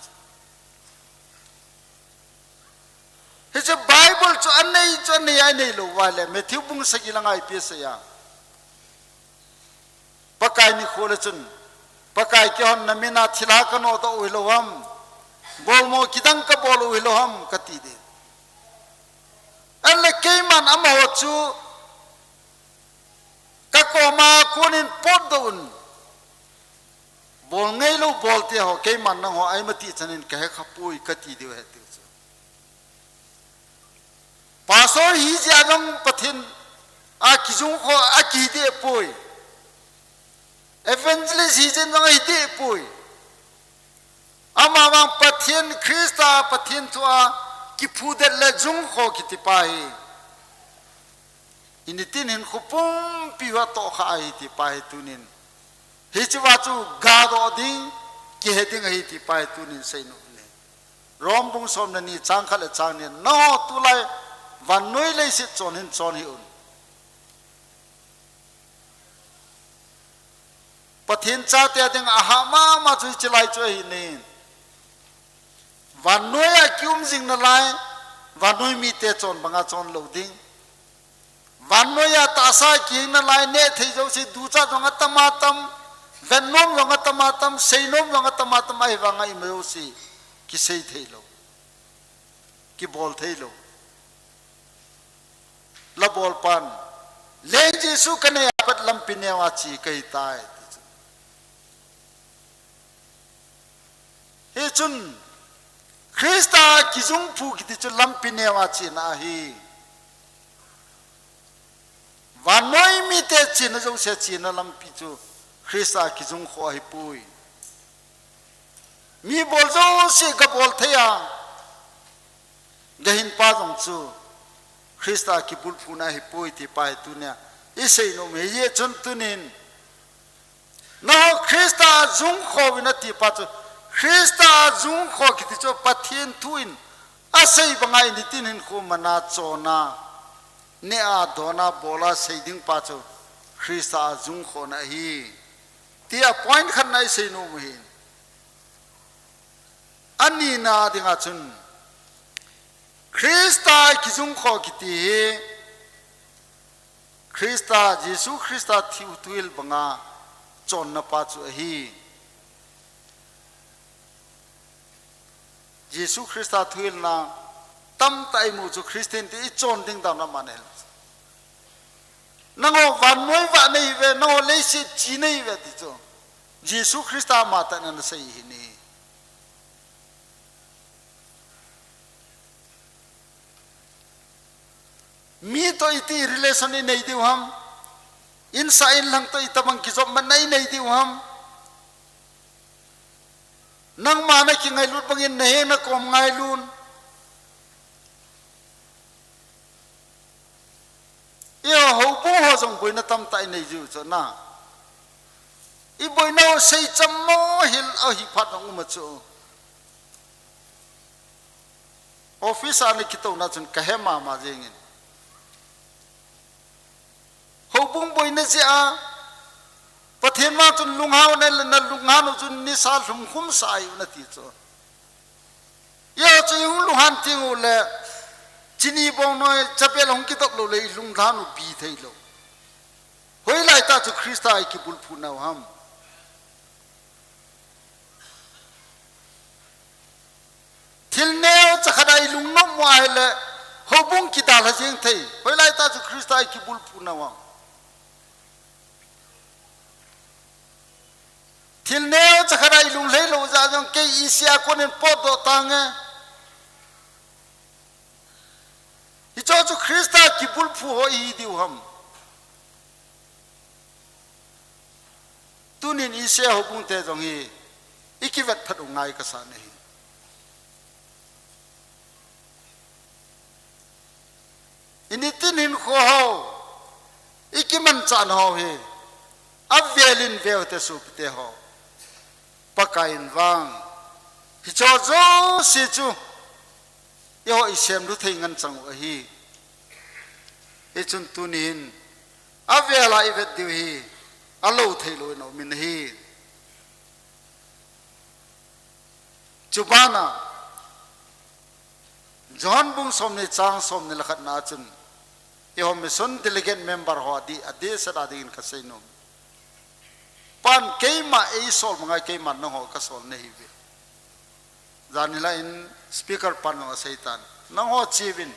His Bible to anay ay lo wale Matthew bung sa ilang ay piyesa ya. Pakay ni khulachun pakay kihon na mina tilakan o to uiloham bol mo kitang ka bol uiloham katide. Anle kayman amawachu kakoma kunin podon bol ngaylo bol te ho kayman nang ho ay mati chanin kahe kapui katide wa hati. Pastor hi janong pathin a kijung ko a kide poi evangelist hi janong ide poi amawang pathin krista pathin tua ki phudet le jung ko kitipai initin hin khupum piwa to kha ai ti pai tunin hi chiwa chu ga do ding ki heding hi ti pai tunin sei no ne rombung som na ni chang khale chang ne no tu lai van noi le sit chon hi un pathin cha te ding ahama ma chui chilai choi hi ne van noi a kyum jing na lai วันน้อยมีเตจอนบังอาจอนโลดิ้งวันน้อยตาสากิงนั่นไลเนทที่เราสิดูจ้าจงอัตมาตัมเวนนมจงอัตมาตัมเซนมจงอัตมาตัมไอ้วังไอ้เมื่อสิกิเซเทโลกิบอลเทโลละบอลปันเลนจิสุกันเนี่ยปัดลำปินเนวาชีไกตายเฮจุนคริสต์กิจุงผูกิติจุลำปินเนวาชีนาฮีวันน้อยมีเตจินจงเสียจีนลำปิจูคริสต์กิจุงขอให้ปุยมีบอลโจสิกับบอลเทียเดหินป้าจงจูคริสต์กิบุลพูนาให้ปุยที่ไปตุเนี่ยอิเซโนเมเยจนตุนินน้าคริสต์จุงขอวินาทีป้าจูคริสต์จุงขอกิติจูปัทเทียนทุนอาศัยบังไงนิตินินคูมานาโจนาเนอาโดนาโบลาเซดิงป้าจูคริสต์จุงขอนะฮีที่อ่ะพอยน์ขันไอเซโนเมหินอันนี้นาดิงอาจุนคริสต์กิจุงขอกิติคริสต์เยซูคริสต์ที่อุตุลบังอาจอนนับปัจจุฮีเยซูคริสต์ทุลนาตั้มไตมูจูคริสเตียนที่จอนดิ้งดาวน้ำมันเอลนังวันมวยวันนี้เวนังเลสิจีนี่เวติจูเยซูคริสต์มาตันนั่นใช่หินีมีตัวอิติรีเลชั่นในดิวฮัมอินไซน์หลังตัวอิตาบังกิจมันในดิวฮัมนังมาในกิงไงลุดบังอินในนักกอมไงลุนเอี่ยหูปูหัวจงบุยนัตมไตในจิวจนะอีบุยน่าใส่จำโมหิลเอาหิพัดของอุมจูออฟฟิศอันนี้คิดว่าน่าจะแค่มาเจงินหูปุงบุยนี่สิประเทศมาจนลุงฮาวในลุงฮาวจนนิสาลุงคุ้มสายอยู่นาทีจ้ะยาจะยังลุงฮันทิ้งอุเลยจีนีบองน้อยจะเป็นหงกิตกโลเลยลุงฮานุบีเทโลเฮ้ยไล่ตาจุคริสต์ไอคิบุลพูนาวฮัมทิลเนวจะขดายลุงน้องวายเลยหูปุงกิตาละเจงเทเฮ้ยไล่ตาจุคริสต์ไอคิบุลพูนาวฮัมทิลเนวจะขดายลุงเลยโลจาจงเกยอิเซียคนนั้นปอดตังเงฮิจจุคริสต์กิบุลพูho i diu ham tunin isia ho bung te jong hi ikivet phat ungai ka sa nei initin hin kho ho ikiman chan ho he avelin veu te su te ho pakain wang hi cho zo si chu yo isem lu thei ngan chang a hi e chun tunin avela ivet diu hi alo thei lo no min hi chubana john bung som ne chang som ne lakhat na chun e hom mission delegate member ho di ade sada din ka seino pan keima e sol mangai keima no ho ka sol ne hi ve zanila in speaker pan no seitan nang ho chivin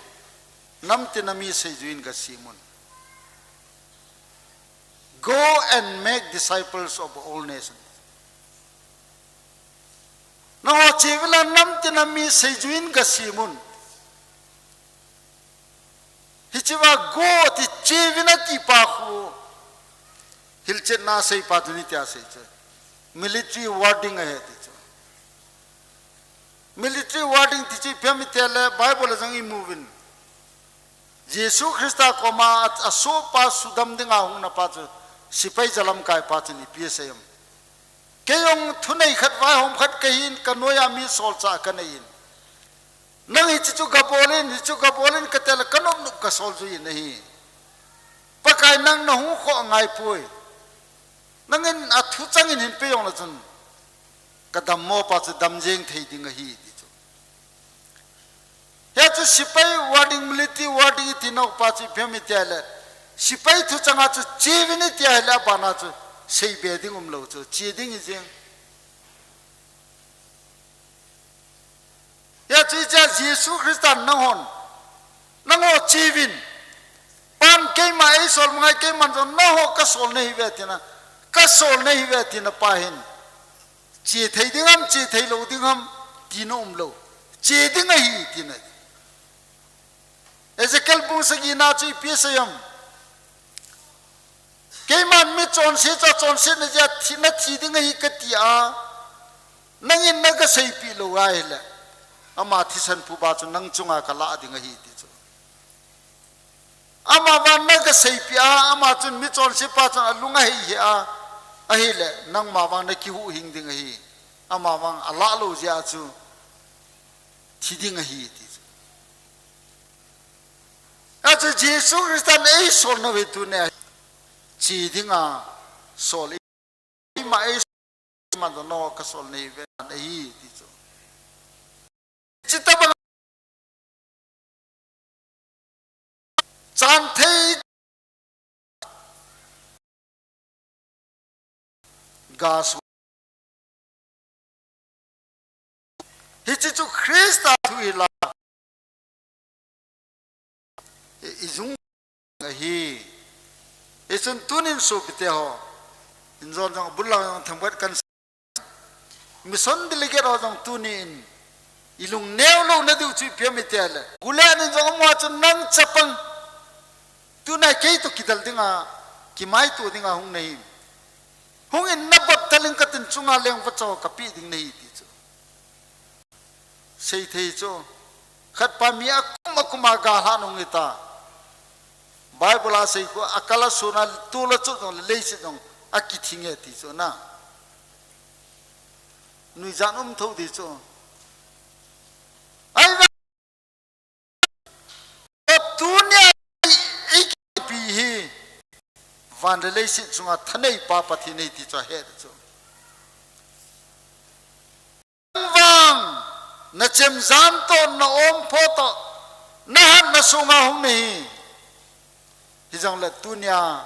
nam tinami sejuin ga simon go and make disciples of all nations nang ho chivila nam tinami sejuin ga simon hichiwa go ti chivina ti pa khu hilchen na sei pa duni tia sei che military wording hai ti military wording tichi pyamitele bible jang imovin jesu christa koma aso pa sudam dinga hung na pa sipai jalam kai pa ni psam keyong thunai khat wa hom khat kahin kanoya mi sol cha kanain nang hi chu gabolin katel kanom nu ka sol ju nahi pakai nang na hu kho ngai pui nangin athu changin hin pe yong la chun kadam mo pa chu dam jeng thei ding hi ya chu sipai wording militi wording tinok pa chu phemi tiale sipai thu changa chu chevini tiale bana chu sei beding lo chu cheding jing ya chu ja Jesu Christan nahon nango chevin pan ke mai sol mai ke man jo no ka sol nei vetina ka sol nei vetina pahin chi thei dingam chi thei lo dingam tinom lo chi ding hi tina Ezekiel bung sagi na chi pisayam ke man mi chon se na ja thina thi ding hi ka ti a nangin na ka sei pi lo ai la ama thisan pu ba chu nang chunga ka la ding hi ti chu ama van na ka sei pi a ama chun mi chon se pa chun alunga hi a ahi le nang ma wang na ki hu hing ding hi ama wang ala lo ja chu thi ding hi ti a chu Jesu Christan ei sol na ve tu ne chi dinga sol ma ei ma do no ka sol nei ve nei ti chu chita ba chan thei gas hi chu Christa tu ila izung hi isun tunin so bite ho inzol jang bulang thambat kan mission delegate ho jang tunin ilung neo lo na du chu pyamitel gulan jang mo chu nang chapang tuna ke to kidal dinga kimai to dinga hung nei hung in nabat taling katin chunga leng pacho kapi ding nei ti chu sei thei chu khat pa mi akuma ga ha nong ita Bible asai ko akala sona tula chu dong le se dong akithinge ti chu na nui janum tho di chu ai va tunya pi hi van le se chunga thanei pa pathi nei ti chu he chu wang na chem zan to na om photo na han na sunga hung nei hijang la tunya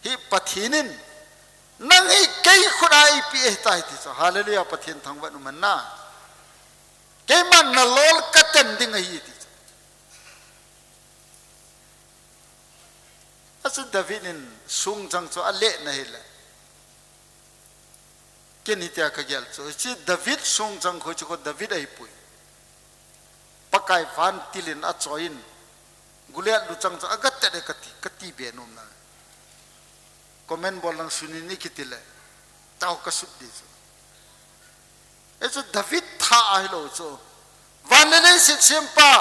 hi pathinin nang hi kai khudai pi tai ti so hallelujah pathin thangwa nu manna ke man na lol katen ding hi ti asu Davidin sung jang cho ale na hila ke ni tia ka gel so chi David sung jang kho chu ko David ai pui pakai van tilin a choin guliat lu chang agat te kati be nom na comment bol lang sunini kitile tau ka sut di so eso David tha ai lo so vanle sit sempa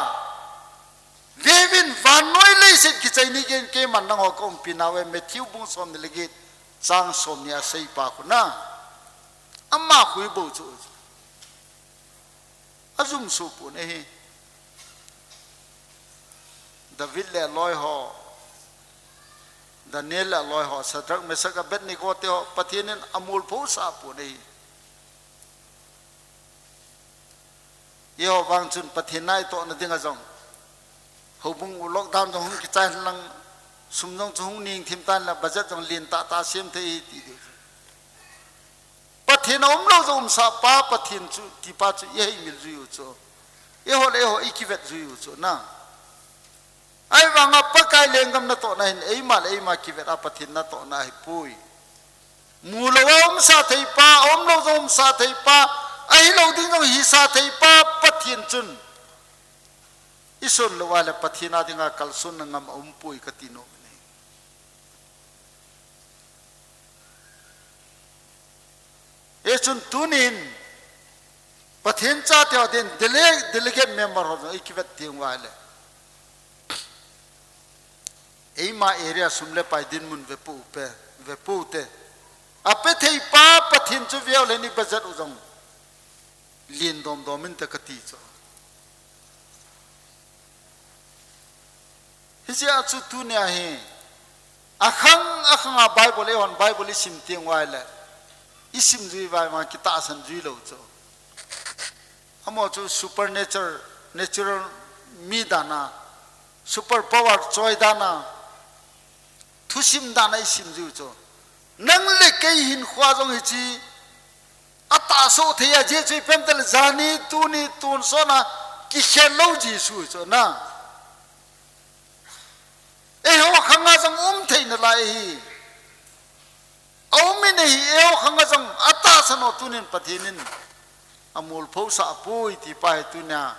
David vanoi le sit ki chaini gen ke man nang ho kom pinawe Matthew bung som le ge chang som nya sei pa ku na amma hui bo chu azum su pu ne hi David le loi ho Daniel le loi ho Sadrak Mesak Abednego te ho pathinin amul pho sa pu nei yo wang chun pathinai to na dinga jong hobung lockdown jong ki chai lang sumjong chung ning thim tan la budget jong lin ta sem thei ti de pathin om lo jom sa pa pathin chu ti pa chu ye mil ju chu ye ho ikivet ju chu na ai wanga pakai lengam na to na hin ei ma kivet apathin na to na hi pui mulawam sa thei pa om lo jom sa thei pa ai lo ding jong hi sa thei pa pathin chun ison lo wala pathina dinga kalsun ngam pui katino ne e chun tunin pathin cha te den delegate member ho ikivet ting wala Eima area sumle pai din mun ve pu te ape thei pa pathin chu viau le ni budget ujong lin dom domin ta kati cho hisia chu tu ne he akhang a Bible on Bible sim tiang wai le isim zui vai ma kita san zui lo cho amo chu supernatural mi dana super power choi dana thusim dana isim ju cho nang le kai hin khwa jong hi chi ata so theya je chui pemtel zani tuni tun so na ki khelo ji su cho na e ho khanga jong thein lai hi au mi nei e ho khanga jong ata sano tunin pathinin amul phau sa pui ti pai tu na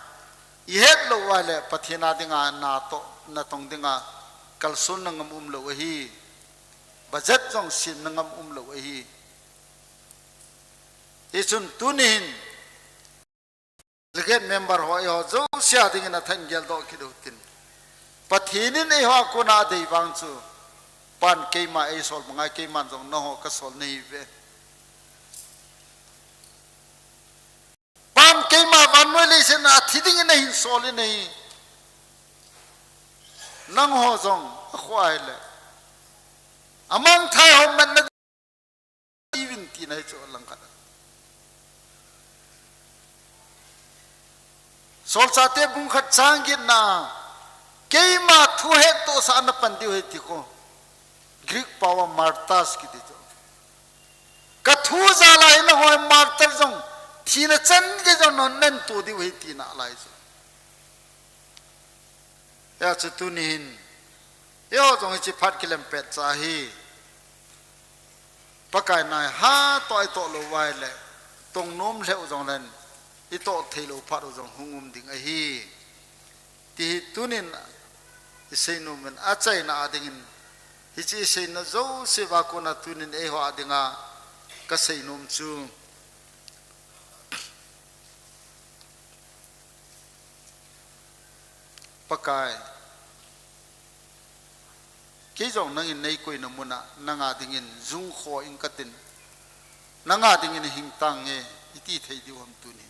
i het lo wale pathina dinga na to na tong dinga kalsun ngam lo hi budget jong sin ngam lo hi isun tunin leget member ho yo zo sia dinga na than gel do ki do tin pathinin e ho ko na dei wang chu pan keima e sol mangai keima jong no ho ka sol nei ve pan keima van mo le sen a thiding nei sol nei nang ho jong khwai le amang thai ho man na even ti nai cho lang ka sol chate bung khat changit na keima thu he to sa na pandi he ti ko Greek power martas ki ti cho ka thu za lai na ho martar jong thi na chan ge jong non nen to di he ti na lai so ya chu tu nin yo jong chi phat kilem pet cha hi pakai nai ha toi to lo wai le tong nom le jong len i to thei lo phat jong hungum ding a hi ti tunin sei no men a chai na adingin hi chi sei na zo se wa ko na tunin e ho adinga ka sei nom chu pakai ke jong nang in nei koi na muna nanga dingin zung kho in katin nanga dingin hing tang nge iti thei di hom tu ni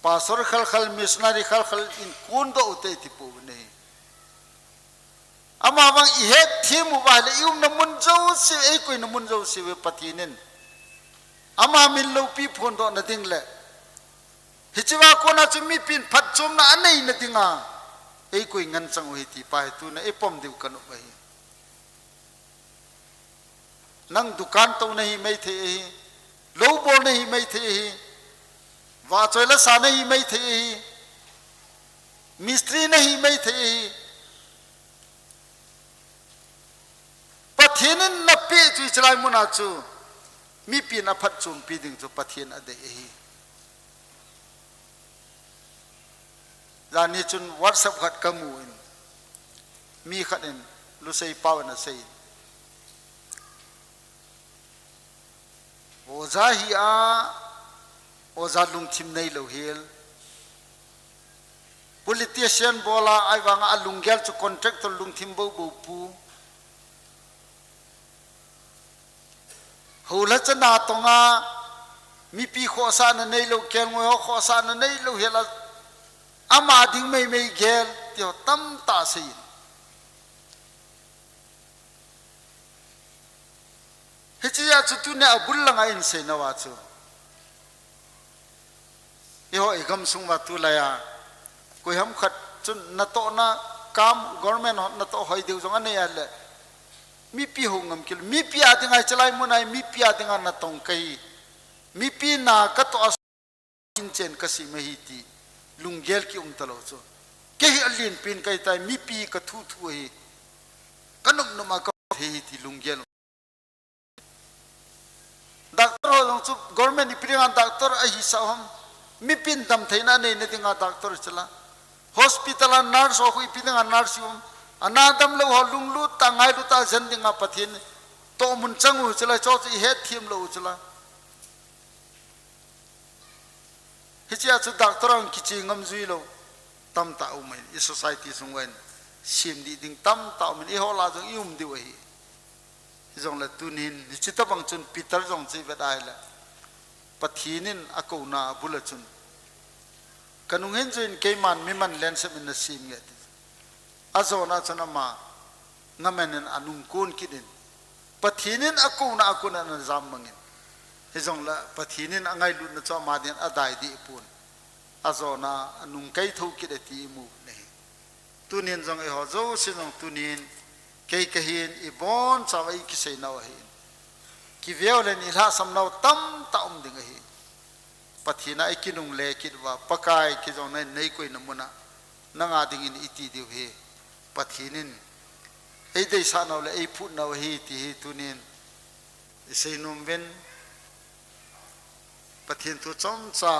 pastor khal khal missionary khal khal in kun do utai ti pu ne ama bang i het thimu ba le yum na mun zo se e koi na mun zo se we patinin ama min lo pi phon do na ding le hichiwa ko na chumi pin phat chum na anei na dinga ei koi ngan chang oi ti pai tu na e pom diu kanu bai nang dukan to nahi mai the hi lo bol nahi mai the hi wa choila sa nahi mai the hi mistri nahi mai the hi pathin na pe chu chlai muna chu mi pi na phat chum pi ding chu pathin ade hi Lani chun WhatsApp khat kamu in mi khat in lu sei paw na sei oza hi a oza lung thim nei lo hel politician bola ai wanga alunggel chu contractor lung thim bo bo pu hola chana tonga mi pi kho sa na nei lo kel ngo kho sa na nei lo hela ama ding mei mei gel tio tam ta sei hichiya chutu ne abul langa in sei na wa chu yo egam sung wa tu la ya koi ham khat chun na to na kam government na to hoi deu jong ane ya le mi pi ho ngam kil mi pi adinga chalai munai mi pi adinga na tong kai mi pi na ka to in chen ka si mai ti lunggel ki talo so ke hi alin pin kai tai mi pi ka thu thu hi kanuk no ma ka he ti lunggel doctor ho chu government ni pringa doctor a hi sa hom mi pin dam theina nei ne tinga doctor chala hospital nurse ho hui pinga nurse hom anadam lo ho lunglu tangai lu ta jan dinga pathin to mun changu chala cho chi he thim lo chala hichia chu doctor ang kichi ngam zui lo tam ta umai i society sungwen sim di ding tam ta umai i hola jong yum di wahi jong la tunin chita bang chun peter jong chi vedai la pathinin akona bulachun kanung hen join keiman miman len sem in sim nge azona chana ma ngamen anung kun kidin pathinin akona na jam mangin hezong la pathinin angai lu na cho ma den adai di pun azona nung kai thu ki de ti mu ne tunin jong e ho zo sinong tunin kei kahin ibon chawai ki sei naw hin ki violen ilha samnaw tam ta ding hi pathina ikinung le kidwa pakai ki jong nei koi namuna nanga ding in iti diu he pathinin ei dei sa naw le ei phu naw hi ti hi tunin sei num ben pathin tu chom cha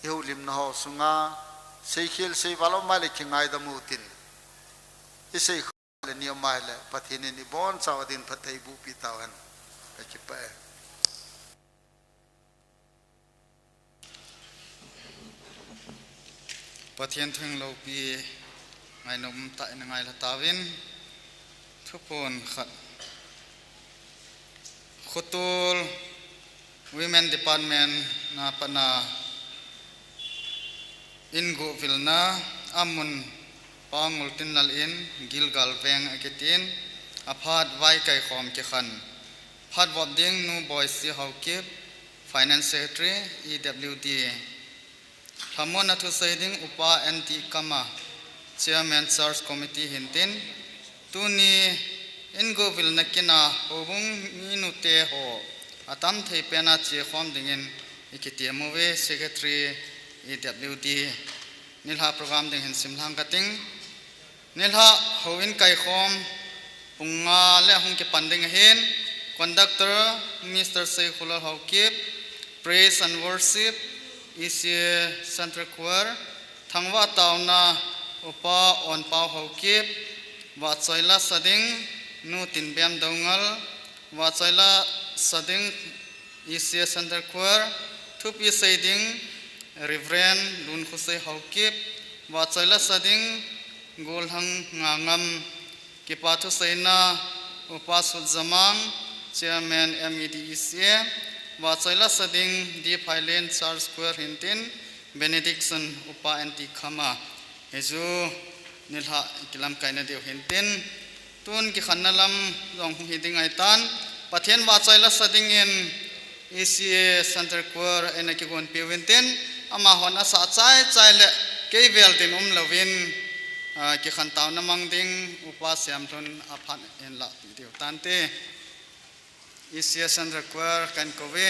eu lim na ho sunga sei khel sei walo male kingai da mutin isei le ni mai le pathinin ni bon cha din phathai bu pi tawan ka ki pa
pathian thung lo pi ngai nom ta ngai la tawin thupon khat khutul women department na pana ingo vilna amun pangul tinal in gilgal veng aketin aphat vai kai khom ke khan phat bob ding nu boy si haukip finance secretary EWD Hamon athu saiding upa NT kama chairman search committee hintin tuni ingo vilna kina obung minute ho atam thei pena che khom dingin ikitiamuwe secretary EWD nilha program ding hin simlang kating nilha hoin kai khom punga le hung ke panding hin conductor Mr. Seikhullah Haukip praise and worship ECA Central Choir thangwa tauna upa on pau Haukip wa choila sading nu tinbiam dongal wa choila sading ECA Central Choir thupi saiding Reverend Lun Khusai Haukip wa choila sading golhang ngangam kipathu saina upasut zamang chairman MEDECA wa choila sading di Highland Church Square hintin benediction upa anti khama heju nilha kilam kaina deu hintin tun ki khannalam jong hiding aitan pathian wa choila sading in ECA Center Choir enaki gon pewintin ama hona sa chai chaile kevel din lovin ki khantaw namang ding upa siam thun aphan en la deu tante ECA Center Choir kan kowe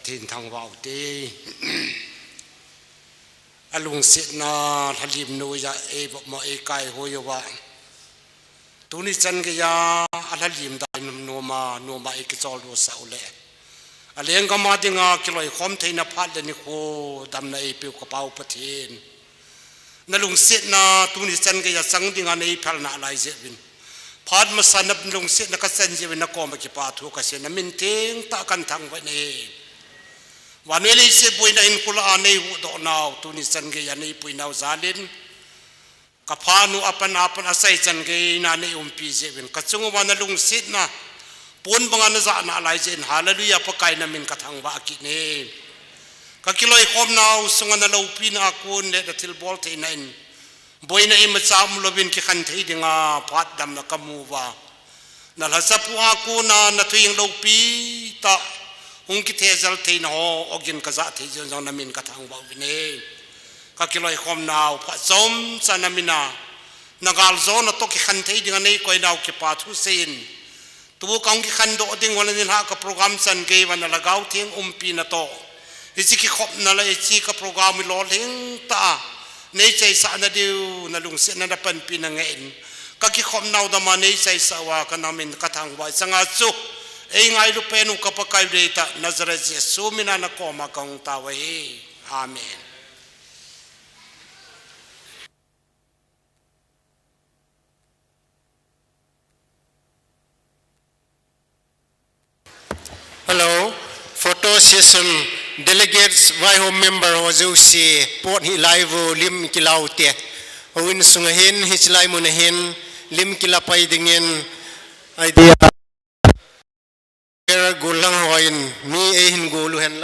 ทินทางว่าวตีอลุงเสนาทลิมนูยาเอบมาเอกายโหยวะตุนิจันกยาอัลลิมได้นัวมาเอกจอลดูสาวเล่อเลี้ยงก็มาดิงากิโลคอมเทนพัดเลนิโคดำในปิวกระเป๋าปะเทนนั่นลุงเสนาตุนิจันกยาสังดิงาในพัลนาไลเจวินพาดมาสันนับลุงเสนาก็เซนเจวินนักกอมกิปาทุกเสนามินเทงตากันทางวันนี้วันนี้เลยเสบุยในอินคุลาในหุดอนาวตุนิจันกยาในปุยนาวซาลินกับพานุอปันอาศัยจันกยนาในปีเจวินกัจจุงวันลุงเสนาปนบังอันจะน่าไล่เจนฮาเลลูยาปะไกนามินกระทั่งว่ากินเองก็กิโลคอมนาวสงานเราปีนักวนเด็ดทิลบอลเทนันบอยนัยมาจามลบินกิขันเทดิงาพัดดำนักมูวานั่นละสับว่ากูนาทุยงเราปีตาหงกิเทจัลเทนหออกินกษัตริย์เทจงนามินกระทั่งว่าวินเองก็กิโลคอมนาวพัดสมสนามินานักอัลโซนตกิขันเทดิงาในคอยนาวกิปาทุเซนตัวกองกิขันโดดิ้งวันนี้ฮะกับโปรแกรมสันเกวันละก้าวเทียงปีนาโตอิจิกิขบนั่นละอิจิกับโปรแกรมมิโลลิงตาในใจสานดิวนั่นลุงเสนาเป็นปีนังเงินก็กิขบนาวดามาในใจสาวากันนามินกระทั่งว่าสังอาจุเองไงลูกเป็นอุกปะกายเดตานาซาเรตเยซูมินานักอมากงตาไว้อาเมน
Hello, photo session delegates vai home member ho jusi port hi live lim kilau te win sungahin hislai munahin lim kilapai dingin idea gulang hoin mi e hin gulu hen